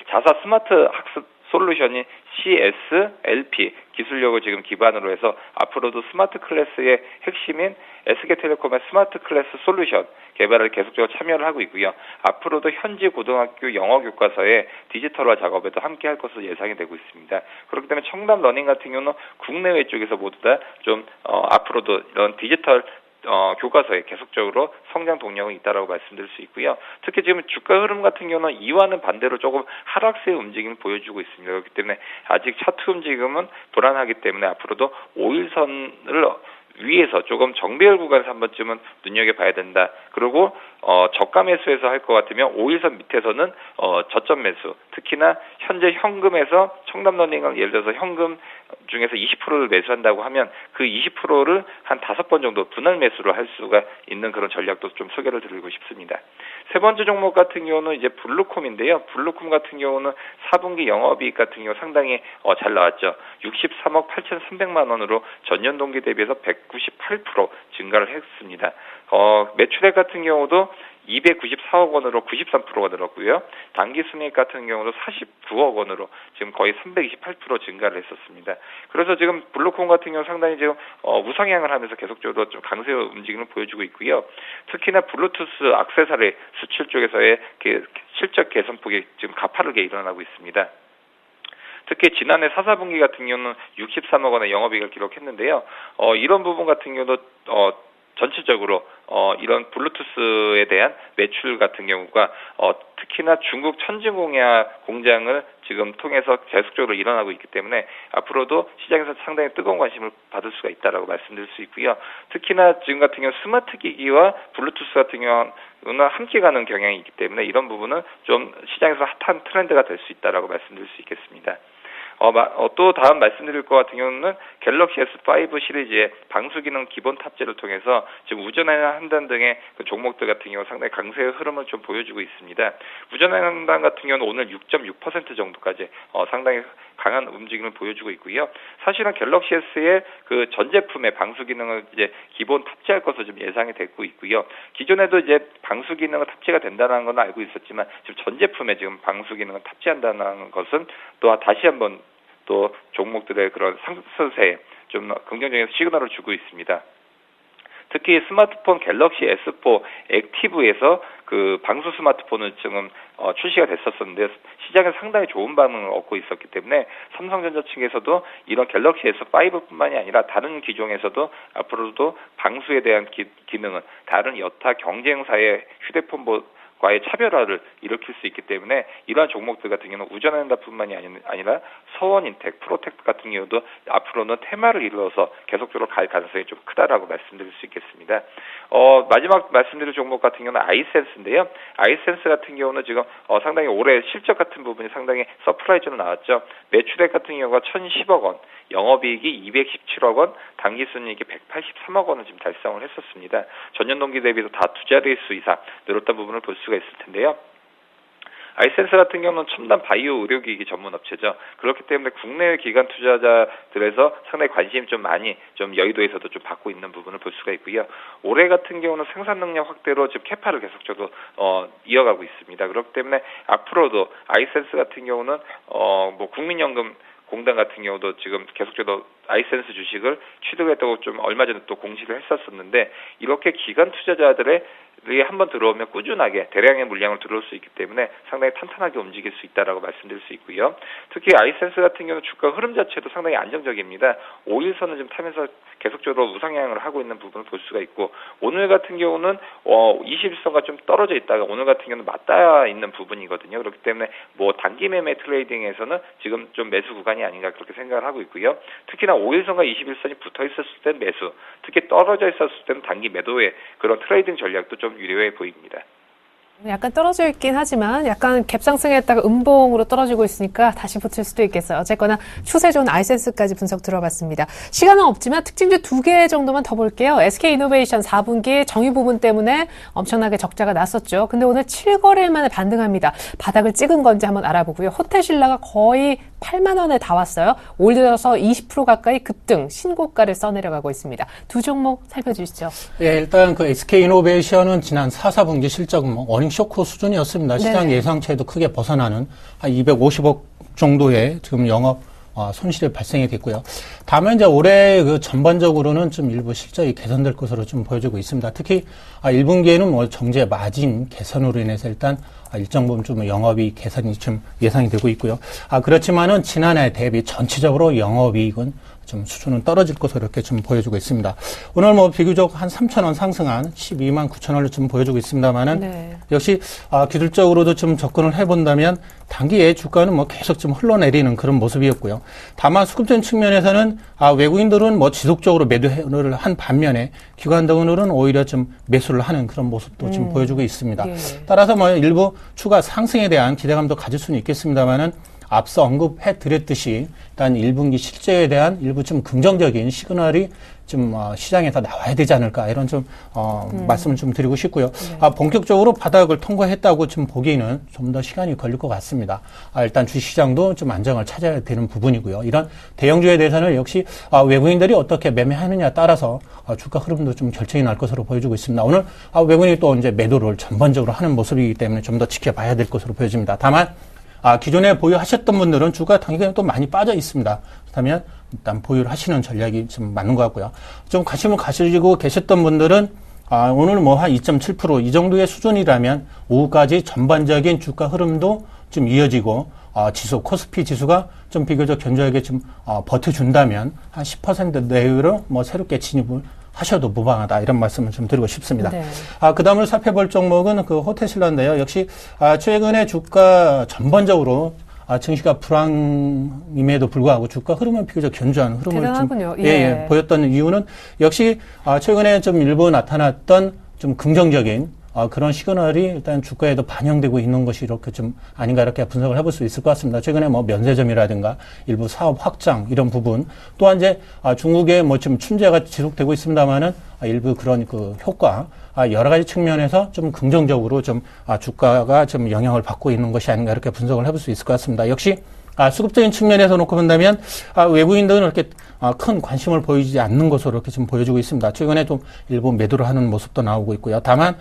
자사 스마트 학습 솔루션이 CSLP 기술력을 지금 기반으로 해서 앞으로도 스마트 클래스의 핵심인 SK텔레콤의 스마트 클래스 솔루션 개발을 계속적으로 참여를 하고 있고요. 앞으로도 현지 고등학교 영어 교과서의 디지털화 작업에도 함께 할 것으로 예상이 되고 있습니다. 그렇기 때문에 청담 러닝 같은 경우는 국내외 쪽에서 모두 다 좀 앞으로도 이런 디지털 교과서에 계속적으로 성장 동력은 있다라고 말씀드릴 수 있고요. 특히 지금 주가 흐름 같은 경우는 이와는 반대로 조금 하락세의 움직임을 보여주고 있습니다. 그렇기 때문에 아직 차트 움직임은 불안하기 때문에 앞으로도 5일선을 위에서 조금 정배열 구간에서 한 번쯤은 눈여겨봐야 된다. 그리고 저가 매수해서 할 것 같으면 5일선 밑에서는 저점 매수. 특히나 현재 현금에서 청담러닝은 예를 들어서 현금 중에서 20%를 매수한다고 하면 그 20%를 한 5번 정도 분할 매수로 할 수가 있는 그런 전략도 좀 소개를 드리고 싶습니다. 세 번째 종목 같은 경우는 이제 블루콤인데요. 블루콤 같은 경우는 4분기 영업이익 같은 경우 상당히 잘 나왔죠. 63억 8,300만 원으로 전년 동기 대비해서 198% 증가를 했습니다. 매출액 같은 경우도 294억 원으로 93%가 늘었고요. 당기순이익 같은 경우도 49억 원으로 지금 거의 328% 증가를 했었습니다. 그래서 지금 블루콤 같은 경우 상당히 지금 우상향을 하면서 계속적으로 좀 강세 움직임을 보여주고 있고요. 특히나 블루투스 액세서리 수출 쪽에서의 실적 개선폭이 지금 가파르게 일어나고 있습니다. 특히 지난해 4분기 같은 경우는 63억 원의 영업이익을 기록했는데요. 이런 부분 같은 경우도 전체적으로 이런 블루투스에 대한 매출 같은 경우가 특히나 중국 천진공야 공장을 지금 통해서 계속적으로 일어나고 있기 때문에 앞으로도 시장에서 상당히 뜨거운 관심을 받을 수가 있다라고 말씀드릴 수 있고요. 특히나 지금 같은 경우 스마트 기기와 블루투스 같은 경우는 함께 가는 경향이 있기 때문에 이런 부분은 좀 시장에서 핫한 트렌드가 될 수 있다라고 말씀드릴 수 있겠습니다. 또 다음 말씀드릴 것 같은 경우는 갤럭시 S5 시리즈의 방수 기능 기본 탑재를 통해서 지금 우전한단 등의 그 종목들 같은 경우 상당히 강세의 흐름을 좀 보여주고 있습니다. 우전한단 같은 경우는 오늘 6.6% 정도까지 상당히 강한 움직임을 보여주고 있고요. 사실은 갤럭시 S의 그 전 제품의 방수 기능을 이제 기본 탑재할 것으로 좀 예상이 되고 있고요. 기존에도 이제 방수 기능은 탑재가 된다는 건 알고 있었지만 지금 전 제품에 지금 방수 기능을 탑재한다는 것은 또 다시 한번 또 종목들의 그런 상승세에 좀 긍정적인 시그널을 주고 있습니다. 특히 스마트폰 갤럭시 S4 액티브에서 그 방수 스마트폰을 지금 출시가 됐었는데 시장에 상당히 좋은 반응을 얻고 있었기 때문에 삼성전자 측에서도 이런 갤럭시 S5뿐만이 아니라 다른 기종에서도 앞으로도 방수에 대한 기능은 다른 여타 경쟁사의 휴대폰 과의 차별화를 일으킬 수 있기 때문에 이러한 종목들 같은 경우는 우전한다뿐만이 아니라 서원인텍, 프로텍트 같은 경우도 앞으로는 테마를 이루어서 계속적으로 갈 가능성이 좀 크다라고 말씀드릴 수 있겠습니다. 마지막 말씀드릴 종목 같은 경우는 아이센스인데요. 아이센스 같은 경우는 지금 상당히 올해 실적 같은 부분이 상당히 서프라이즈로 나왔죠. 매출액 같은 경우가 1,010억 원, 영업이익이 217억 원, 당기순이익이 183억 원을 지금 달성을 했었습니다. 전년 동기 대비도 다 두 자릿수 이상 늘었던 부분을 볼 수가 있을 텐데요. 아이센스 같은 경우는 첨단 바이오 의료기기 전문 업체죠. 그렇기 때문에 국내외 기관 투자자들에서 상당히 관심이 좀 많이 좀 여의도에서도 좀 받고 있는 부분을 볼 수가 있고요. 올해 같은 경우는 생산 능력 확대로 지금 캐파를 계속적으로 이어가고 있습니다. 그렇기 때문에 앞으로도 아이센스 같은 경우는 뭐 국민연금 공단 같은 경우도 지금 계속적으로 아이센스 주식을 취득했다고 좀 얼마 전에 또 공시를 했었었는데 이렇게 기관 투자자들의 한번 들어오면 꾸준하게 대량의 물량을 들어올 수 있기 때문에 상당히 탄탄하게 움직일 수 있다라고 말씀드릴 수 있고요. 특히 아이센스 같은 경우는 주가 흐름 자체도 상당히 안정적입니다. 5일선을 좀 타면서 계속적으로 우상향을 하고 있는 부분을 볼 수가 있고 오늘 같은 경우는 21선과 좀 떨어져 있다가 오늘 같은 경우는 맞닿아 있는 부분이거든요. 그렇기 때문에 뭐 단기 매매 트레이딩에서는 지금 좀 매수 구간이 아닌가 그렇게 생각을 하고 있고요. 특히나 5일선과 21선이 붙어 있었을 땐 매수, 특히 떨어져 있었을 때는 단기 매도의 그런 트레이딩 전략도 좀 유리해 보입니다. 약간 떨어져 있긴 하지만 약간 갭상승했다가 음봉으로 떨어지고 있으니까 다시 붙을 수도 있겠어요. 어쨌거나 추세 좋은 아이센스까지 분석 들어봤습니다. 시간은 없지만 특징주 2개 정도만 더 볼게요. SK이노베이션 4분기 정유 부분 때문에 엄청나게 적자가 났었죠. 근데 오늘 7거래일 만에 반등합니다. 바닥을 찍은 건지 한번 알아보고요. 호텔신라가 거의 8만 원에 다 왔어요. 올 들어서 20% 가까이 급등, 신고가를 써내려가고 있습니다. 두 종목 살펴주시죠. 예, 일단 그 SK이노베이션은 지난 4, 4분기 실적은 어닝 쇼크 수준이었습니다. 시장 예상치에도 크게 벗어나는 한 250억 정도의 지금 영업 손실이 발생이 됐고요. 다만 이제 올해 그 전반적으로는 좀 일부 실적이 개선될 것으로 좀 보여지고 있습니다. 특히 1분기에는 뭐 정제 마진 개선으로 인해서 일단 일정 부분 좀 영업이익 개선이 좀 예상이 되고 있고요. 그렇지만은 지난해 대비 전체적으로 영업이익은 좀 수준은 떨어질 것으로 이렇게 좀 보여주고 있습니다. 오늘 뭐 비교적 한 3,000원 상승한 12만 9천원을 좀 보여주고 있습니다만은 역시 기술적으로도 좀 접근을 해본다면 단기에 주가는 뭐 계속 좀 흘러내리는 그런 모습이었고요. 다만 수급적인 측면에서는 외국인들은 뭐 지속적으로 매도를 한 반면에 기관들은 오히려 좀 매수를 하는 그런 모습도 좀 보여주고 있습니다. 따라서 뭐 일부 추가 상승에 대한 기대감도 가질 수는 있겠습니다만은 앞서 언급해 드렸듯이 일단 1분기 실적에 대한 일부 좀 긍정적인 시그널이 좀 시장에서 나와야 되지 않을까 이런 좀 말씀을 좀 드리고 싶고요. 본격적으로 바닥을 통과했다고 좀 보기에는 좀 더 시간이 걸릴 것 같습니다. 일단 주식시장도 좀 안정을 찾아야 되는 부분이고요. 이런 대형주에 대해서는 역시 외국인들이 어떻게 매매하느냐에 따라서 주가 흐름도 좀 결정이 날 것으로 보여지고 있습니다. 오늘 외국인이 또 이제 매도를 전반적으로 하는 모습이기 때문에 좀 더 지켜봐야 될 것으로 보여집니다. 다만 기존에 보유하셨던 분들은 주가 단기간에 또 많이 빠져 있습니다. 그렇다면 일단 보유를 하시는 전략이 좀 맞는 것 같고요. 좀 관심을 가지고 계셨던 분들은 오늘 뭐 한 2.7% 이 정도의 수준이라면 오후까지 전반적인 주가 흐름도 좀 이어지고 지수 코스피 지수가 좀 비교적 견조하게 좀 버텨준다면 한 10% 내외로 뭐 새롭게 진입을 하셔도 무방하다 이런 말씀을 좀 드리고 싶습니다. 그 다음으로 살펴볼 종목은 그 호텔신라인데요. 역시 최근에 주가 전반적으로 증시가 불황임에도 불구하고 주가 흐름은 비교적 견조한 흐름을 대단하군요. 좀 보였던 이유는 역시 최근에 좀 일부 나타났던 좀 긍정적인 그런 시그널이 일단 주가에도 반영되고 있는 것이 이렇게 좀 아닌가 이렇게 분석을 해볼 수 있을 것 같습니다. 최근에 뭐 면세점이라든가 일부 사업 확장 이런 부분 또한 이제 중국의 뭐 지금 춘제가 지속되고 있습니다만은 일부 그런 그 효과 여러 가지 측면에서 좀 긍정적으로 좀 주가가 좀 영향을 받고 있는 것이 아닌가 이렇게 분석을 해볼 수 있을 것 같습니다. 역시 수급적인 측면에서 놓고 본다면 외국인들은 이렇게 큰 관심을 보이지 않는 것으로 이렇게 좀 보여주고 있습니다. 최근에 좀 일부 매도를 하는 모습도 나오고 있고요. 다만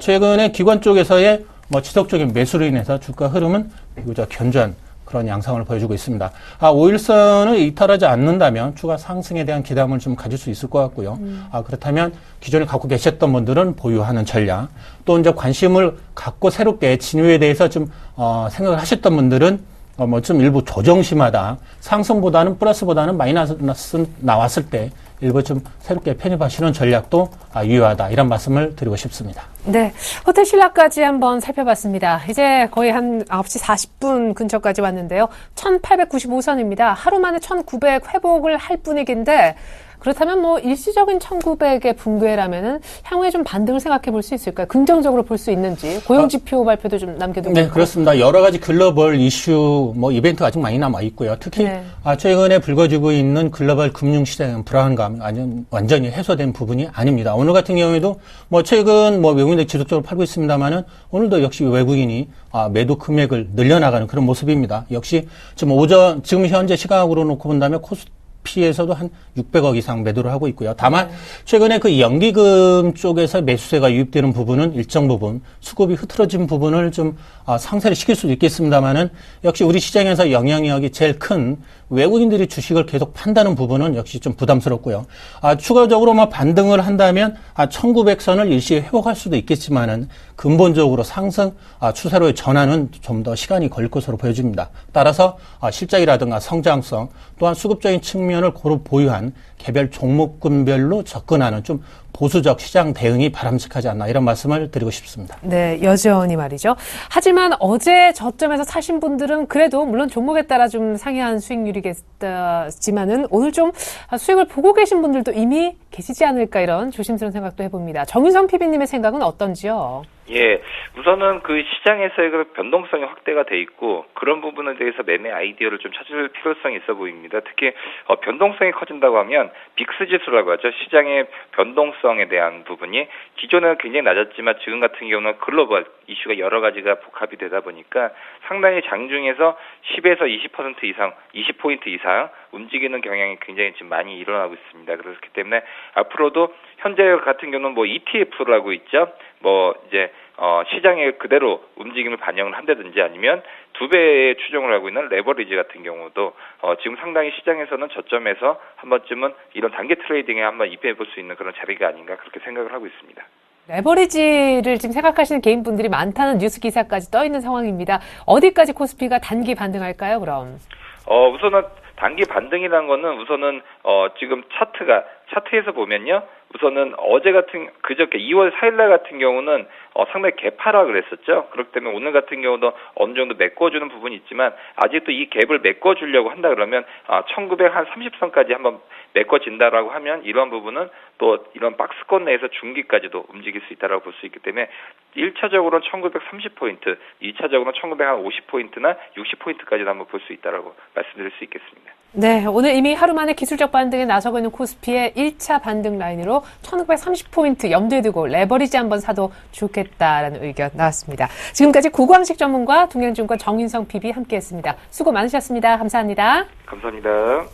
최근에 기관 쪽에서의 뭐 지속적인 매수로 인해서 주가 흐름은 비교적 견조한 그런 양상을 보여주고 있습니다. 5일선을 이탈하지 않는다면 추가 상승에 대한 기대감을 좀 가질 수 있을 것 같고요. 그렇다면 기존에 갖고 계셨던 분들은 보유하는 전략, 또 이제 관심을 갖고 새롭게 진유에 대해서 좀 생각을 하셨던 분들은 뭐 좀 일부 조정시마다 상승보다는 플러스보다는 마이너스 나왔을 때 일부 좀 새롭게 편입하시는 전략도 유효하다 이런 말씀을 드리고 싶습니다. 네, 호텔 신라까지 한번 살펴봤습니다. 이제 거의 한 9시 40분 근처까지 왔는데요. 1895선입니다. 하루 만에 1900 회복을 할 분위기인데 그렇다면 뭐 일시적인 1900의 붕괴라면은 향후에 좀 반등을 생각해 볼 수 있을까요? 긍정적으로 볼 수 있는지 고용지표 발표도 좀 남겨두고. 네, 그렇습니다. 여러 가지 글로벌 이슈, 이벤트가 아직 많이 남아 있고요. 특히 네. 최근에 불거지고 있는 글로벌 금융시장의 불안감, 완전히 해소된 부분이 아닙니다. 오늘 같은 경우에도 최근 외국인들이 지속적으로 팔고 있습니다만은 오늘도 역시 외국인이 매도 금액을 늘려나가는 그런 모습입니다. 역시 지금 현재 시각으로 놓고 본다면 코스피에서도 한 600억 이상 매도를 하고 있고요. 다만 최근에 그 연기금 쪽에서 매수세가 유입되는 부분은 일정 부분 수급이 흐트러진 부분을 좀 상쇄를 시킬 수도 있겠습니다만은 역시 우리 시장에서 영향력이 제일 큰 외국인들이 주식을 계속 판다는 부분은 역시 좀 부담스럽고요. 추가적으로 반등을 한다면 1900선을 일시에 회복할 수도 있겠지만은 근본적으로 상승 추세로의 전환은 좀 더 시간이 걸릴 것으로 보여집니다. 따라서 실적이라든가 성장성 또한 수급적인 측면을 고루 보유한 개별 종목군별로 접근하는 좀 보수적 시장 대응이 바람직하지 않나 이런 말씀을 드리고 싶습니다. 네, 여전히 말이죠. 하지만 어제 저점에서 사신 분들은 그래도 물론 종목에 따라 좀 상이한 수익률이겠지만은 오늘 좀 수익을 보고 계신 분들도 이미 계시지 않을까 이런 조심스러운 생각도 해봅니다. 정윤성 PB님의 생각은 어떤지요? 예, 우선은 그 시장에서의 그 변동성이 확대가 돼 있고 그런 부분에 대해서 매매 아이디어를 좀 찾을 필요성이 있어 보입니다. 특히 변동성이 커진다고 하면 빅스 지수라고 하죠. 시장의 변동성에 대한 부분이 기존에는 굉장히 낮았지만 지금 같은 경우는 글로벌 이슈가 여러 가지가 복합이 되다 보니까 상당히 장중에서 10에서 20% 이상, 20포인트 이상 움직이는 경향이 굉장히 지금 많이 일어나고 있습니다. 그렇기 때문에 앞으로도 현재 같은 경우는 ETF라고 있죠. 시장에 그대로 움직임을 반영을 한다든지 아니면 2배의 추정을 하고 있는 레버리지 같은 경우도 지금 상당히 시장에서는 저점에서 한 번쯤은 이런 단기 트레이딩에 한번 입회해 볼 수 있는 그런 자리가 아닌가 그렇게 생각을 하고 있습니다. 레버리지를 지금 생각하시는 개인분들이 많다는 뉴스 기사까지 떠 있는 상황입니다. 어디까지 코스피가 단기 반등할까요, 그럼? 우선은 단기 반등이라는 거는 우선은 지금 차트에서 보면요. 우선은 그저께 2월 4일날 같은 경우는 상당히 개파락을 했었죠. 그렇기 때문에 오늘 같은 경우도 어느 정도 메꿔주는 부분이 있지만 아직도 이 갭을 메꿔주려고 한다 그러면 1930선까지 한번 메꿔진다라고 하면 이런 부분은 또 이런 박스권 내에서 중기까지도 움직일 수 있다라고 볼 수 있기 때문에 1차적으로는 1930포인트, 2차적으로는 1950포인트나 60포인트까지도 한번 볼 수 있다라고 말씀드릴 수 있겠습니다. 네, 오늘 이미 하루 만에 기술적 반등에 나서고 있는 코스피의 1차 반등 라인으로 1930포인트 염두에 두고 레버리지 한번 사도 좋겠다라는 의견 나왔습니다. 지금까지 구광식 전문가 동양증권 정윤성 PB 함께했습니다. 수고 많으셨습니다. 감사합니다. 감사합니다.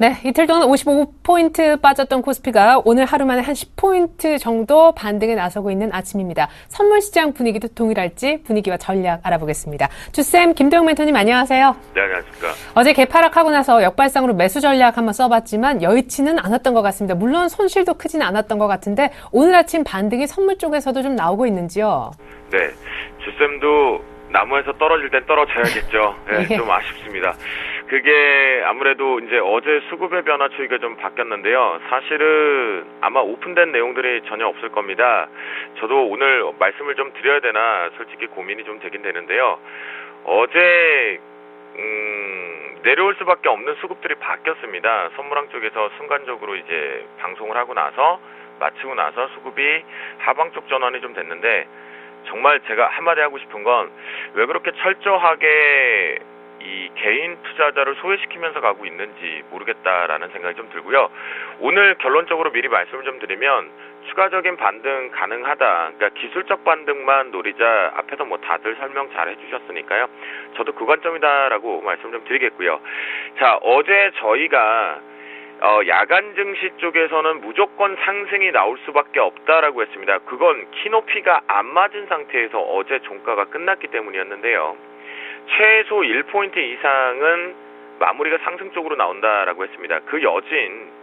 네, 이틀 동안 55포인트 빠졌던 코스피가 오늘 하루 만에 한 10포인트 정도 반등에 나서고 있는 아침입니다. 선물 시장 분위기도 동일할지 분위기와 전략 알아보겠습니다. 주쌤, 김도영 멘토님 안녕하세요. 네, 안녕하십니까. 어제 개파락하고 나서 역발상으로 매수 전략 한번 써봤지만 여의치는 않았던 것 같습니다. 물론 손실도 크지는 않았던 것 같은데 오늘 아침 반등이 선물 쪽에서도 좀 나오고 있는지요? 네, 주쌤도 나무에서 떨어질 땐 떨어져야겠죠. 네, 예. 좀 아쉽습니다. 그게 아무래도 이제 어제 수급의 변화 추이가 좀 바뀌었는데요. 사실은 아마 오픈된 내용들이 전혀 없을 겁니다. 저도 오늘 말씀을 좀 드려야 되나 솔직히 고민이 좀 되긴 되는데요. 어제 내려올 수밖에 없는 수급들이 바뀌었습니다. 선물항 쪽에서 순간적으로 이제 방송을 하고 나서 마치고 나서 수급이 하방 쪽 전환이 좀 됐는데 정말 제가 한마디 하고 싶은 건 왜 그렇게 철저하게 이 개인 투자자를 소외시키면서 가고 있는지 모르겠다라는 생각이 좀 들고요. 오늘 결론적으로 미리 말씀을 좀 드리면 추가적인 반등 가능하다. 그러니까 기술적 반등만 노리자 앞에서 다들 설명 잘 해주셨으니까요. 저도 그 관점이다라고 말씀 좀 드리겠고요. 자, 어제 저희가 야간 증시 쪽에서는 무조건 상승이 나올 수밖에 없다라고 했습니다. 그건 키높이가 안 맞은 상태에서 어제 종가가 끝났기 때문이었는데요. 최소 1포인트 이상은 마무리가 상승 쪽으로 나온다라고 했습니다. 그 여진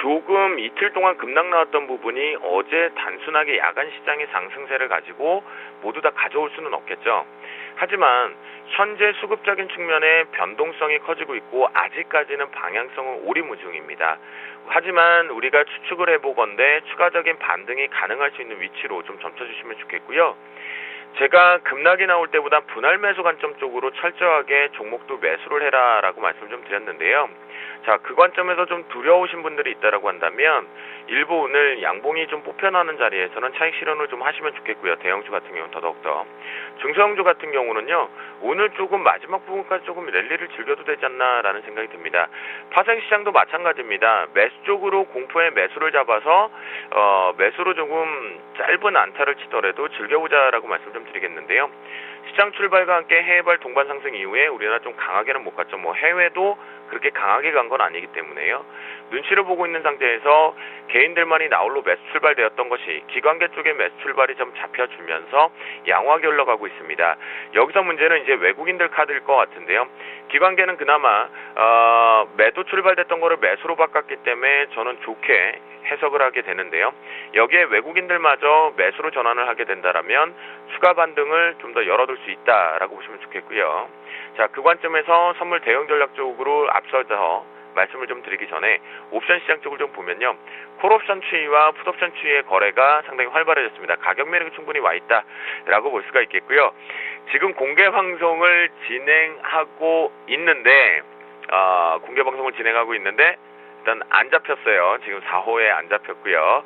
조금 이틀 동안 급락 나왔던 부분이 어제 단순하게 야간 시장의 상승세를 가지고 모두 다 가져올 수는 없겠죠. 하지만 현재 수급적인 측면에 변동성이 커지고 있고 아직까지는 방향성은 오리무중입니다. 하지만 우리가 추측을 해보건대 추가적인 반등이 가능할 수 있는 위치로 좀 점쳐주시면 좋겠고요. 제가 급락이 나올 때보다 분할 매수 관점 쪽으로 철저하게 종목도 매수를 해라라고 말씀을 좀 드렸는데요. 자, 그 관점에서 좀 두려우신 분들이 있다라고 한다면 일부 오늘 양봉이 좀 뽑혀나는 자리에서는 차익 실현을 좀 하시면 좋겠고요. 대형주 같은 경우는 더더욱더. 중소형주 같은 경우는요. 오늘 조금 마지막 부분까지 조금 랠리를 즐겨도 되지 않나라는 생각이 듭니다. 파생시장도 마찬가지입니다. 매수 쪽으로 공포의 매수를 잡아서 매수로 조금 짧은 안타를 치더라도 즐겨보자라고 말씀 좀 드리겠는데요. 시장 출발과 함께 해외발 동반 상승 이후에 우리나라 좀 강하게는 못 갔죠. 뭐 해외도 그렇게 강하게 간 건 아니기 때문에요. 눈치를 보고 있는 상태에서 개인들만이 나홀로 매수 출발되었던 것이 기관계 쪽의 매수 출발이 좀 잡혀주면서 양호하게 흘러가고 있습니다. 여기서 문제는 이제 외국인들 카드일 것 같은데요. 기관계는 그나마 매도 출발됐던 거를 매수로 바꿨기 때문에 저는 좋게 해석을 하게 되는데요. 여기에 외국인들마저 매수로 전환을 하게 된다라면 추가 반등을 좀 더 열어둘 수 있다라고 보시면 좋겠고요. 자, 그 관점에서 선물 대응 전략 쪽으로 앞서서 말씀을 좀 드리기 전에 옵션 시장 쪽을 좀 보면요. 콜옵션 추이와 풋옵션 추이의 거래가 상당히 활발해졌습니다. 가격 매력이 충분히 와 있다라고 볼 수가 있겠고요. 지금 공개 방송을 진행하고 있는데 일단 안 잡혔어요. 지금 4호에 안 잡혔고요.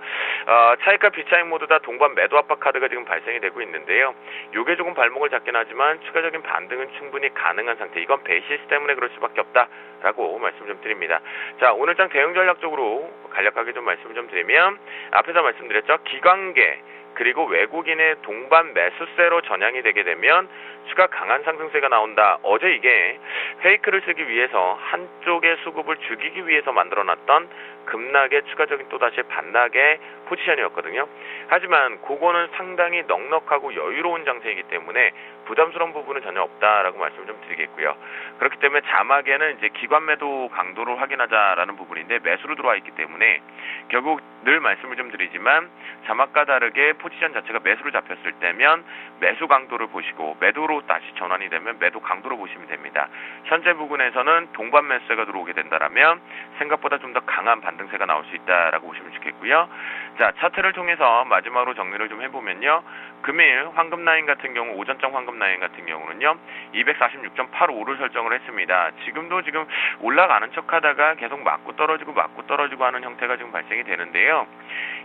차익과 비차익 모두 다 동반 매도 압박 카드가 지금 발생이 되고 있는데요. 요게 조금 발목을 잡긴 하지만 추가적인 반등은 충분히 가능한 상태. 이건 베이시스 때문에 그럴 수밖에 없다라고 말씀 좀 드립니다. 자, 오늘장 대응 전략적으로 간략하게 좀 말씀을 좀 드리면 앞에서 말씀드렸죠. 기관계 그리고 외국인의 동반 매수세로 전향이 되게 되면 추가 강한 상승세가 나온다. 어제 이게 페이크를 쓰기 위해서 한쪽의 수급을 죽이기 위해서 만들어놨던 급락의 추가적인 또다시 반락의 포지션이었거든요. 하지만 그거는 상당히 넉넉하고 여유로운 장세이기 때문에 부담스러운 부분은 전혀 없다라고 말씀을 좀 드리겠고요. 그렇기 때문에 자막에는 이제 기관 매도 강도를 확인하자라는 부분인데 매수로 들어와 있기 때문에 결국 늘 말씀을 좀 드리지만 자막과 다르게 포지션 자체가 매수로 잡혔을 때면 매수 강도를 보시고 매도로 다시 전환이 되면 매도 강도로 보시면 됩니다. 현재 부분에서는 동반 매수세가 들어오게 된다라면 생각보다 좀 더 강한 반등세가 나올 수 있다라고 보시면 좋겠고요. 자, 차트를 통해서 마지막으로 정리를 좀 해보면요. 금일 황금 라인 같은 경우 오전장 황금 라인 같은 경우는요 246.85를 설정을 했습니다. 지금도 지금 올라가는 척하다가 계속 맞고 떨어지고 하는 형태가 지금 발생이 되는데요.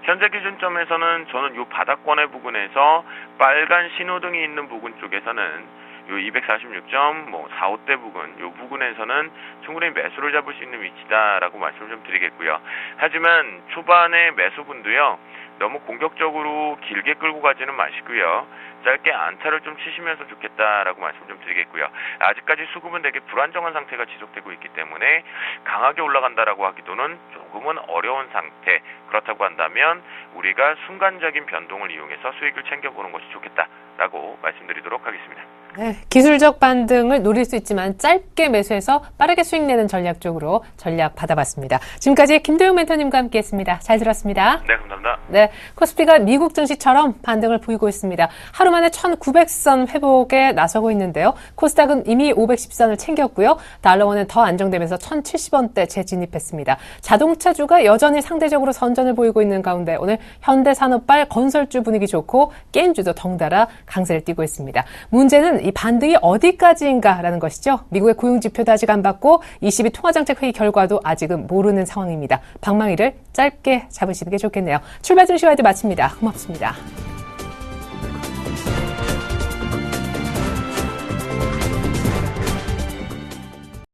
현재 기준점에서는 저는 이 바닥권의 부분에서 빨간 신호등이 있는 부분 쪽에서는 요 246.45대 부근, 요 부근에서는 충분히 매수를 잡을 수 있는 위치다라고 말씀을 좀 드리겠고요. 하지만 초반에 매수분도요, 너무 공격적으로 길게 끌고 가지는 마시고요. 짧게 안타를 좀 치시면서 좋겠다라고 말씀 좀 드리겠고요. 아직까지 수급은 되게 불안정한 상태가 지속되고 있기 때문에 강하게 올라간다라고 하기도는 조금은 어려운 상태. 그렇다고 한다면 우리가 순간적인 변동을 이용해서 수익을 챙겨보는 것이 좋겠다라고 말씀드리도록 하겠습니다. 네, 기술적 반등을 노릴 수 있지만 짧게 매수해서 빠르게 수익 내는 전략 쪽으로 전략 받아봤습니다. 지금까지 김도영 멘토님과 함께했습니다. 잘 들었습니다. 네, 감사합니다. 네, 코스피가 미국 증시처럼 반등을 보이고 있습니다. 하루 만에 1900선 회복에 나서고 있는데요. 코스닥은 이미 510선을 챙겼고요. 달러원은 더 안정되면서 1070원대 재진입했습니다. 자동차주가 여전히 상대적으로 선전을 보이고 있는 가운데 오늘 현대산업발 건설주 분위기 좋고 게임주도 덩달아 강세를 띠고 있습니다. 문제는 이 반등이 어디까지인가라는 것이죠. 미국의 고용지표도 아직 안 받고 ECB 통화정책회의 결과도 아직은 모르는 상황입니다. 방망이를 짧게 잡으시는 게 좋겠네요. 출발 증시와이드 마칩니다. 고맙습니다.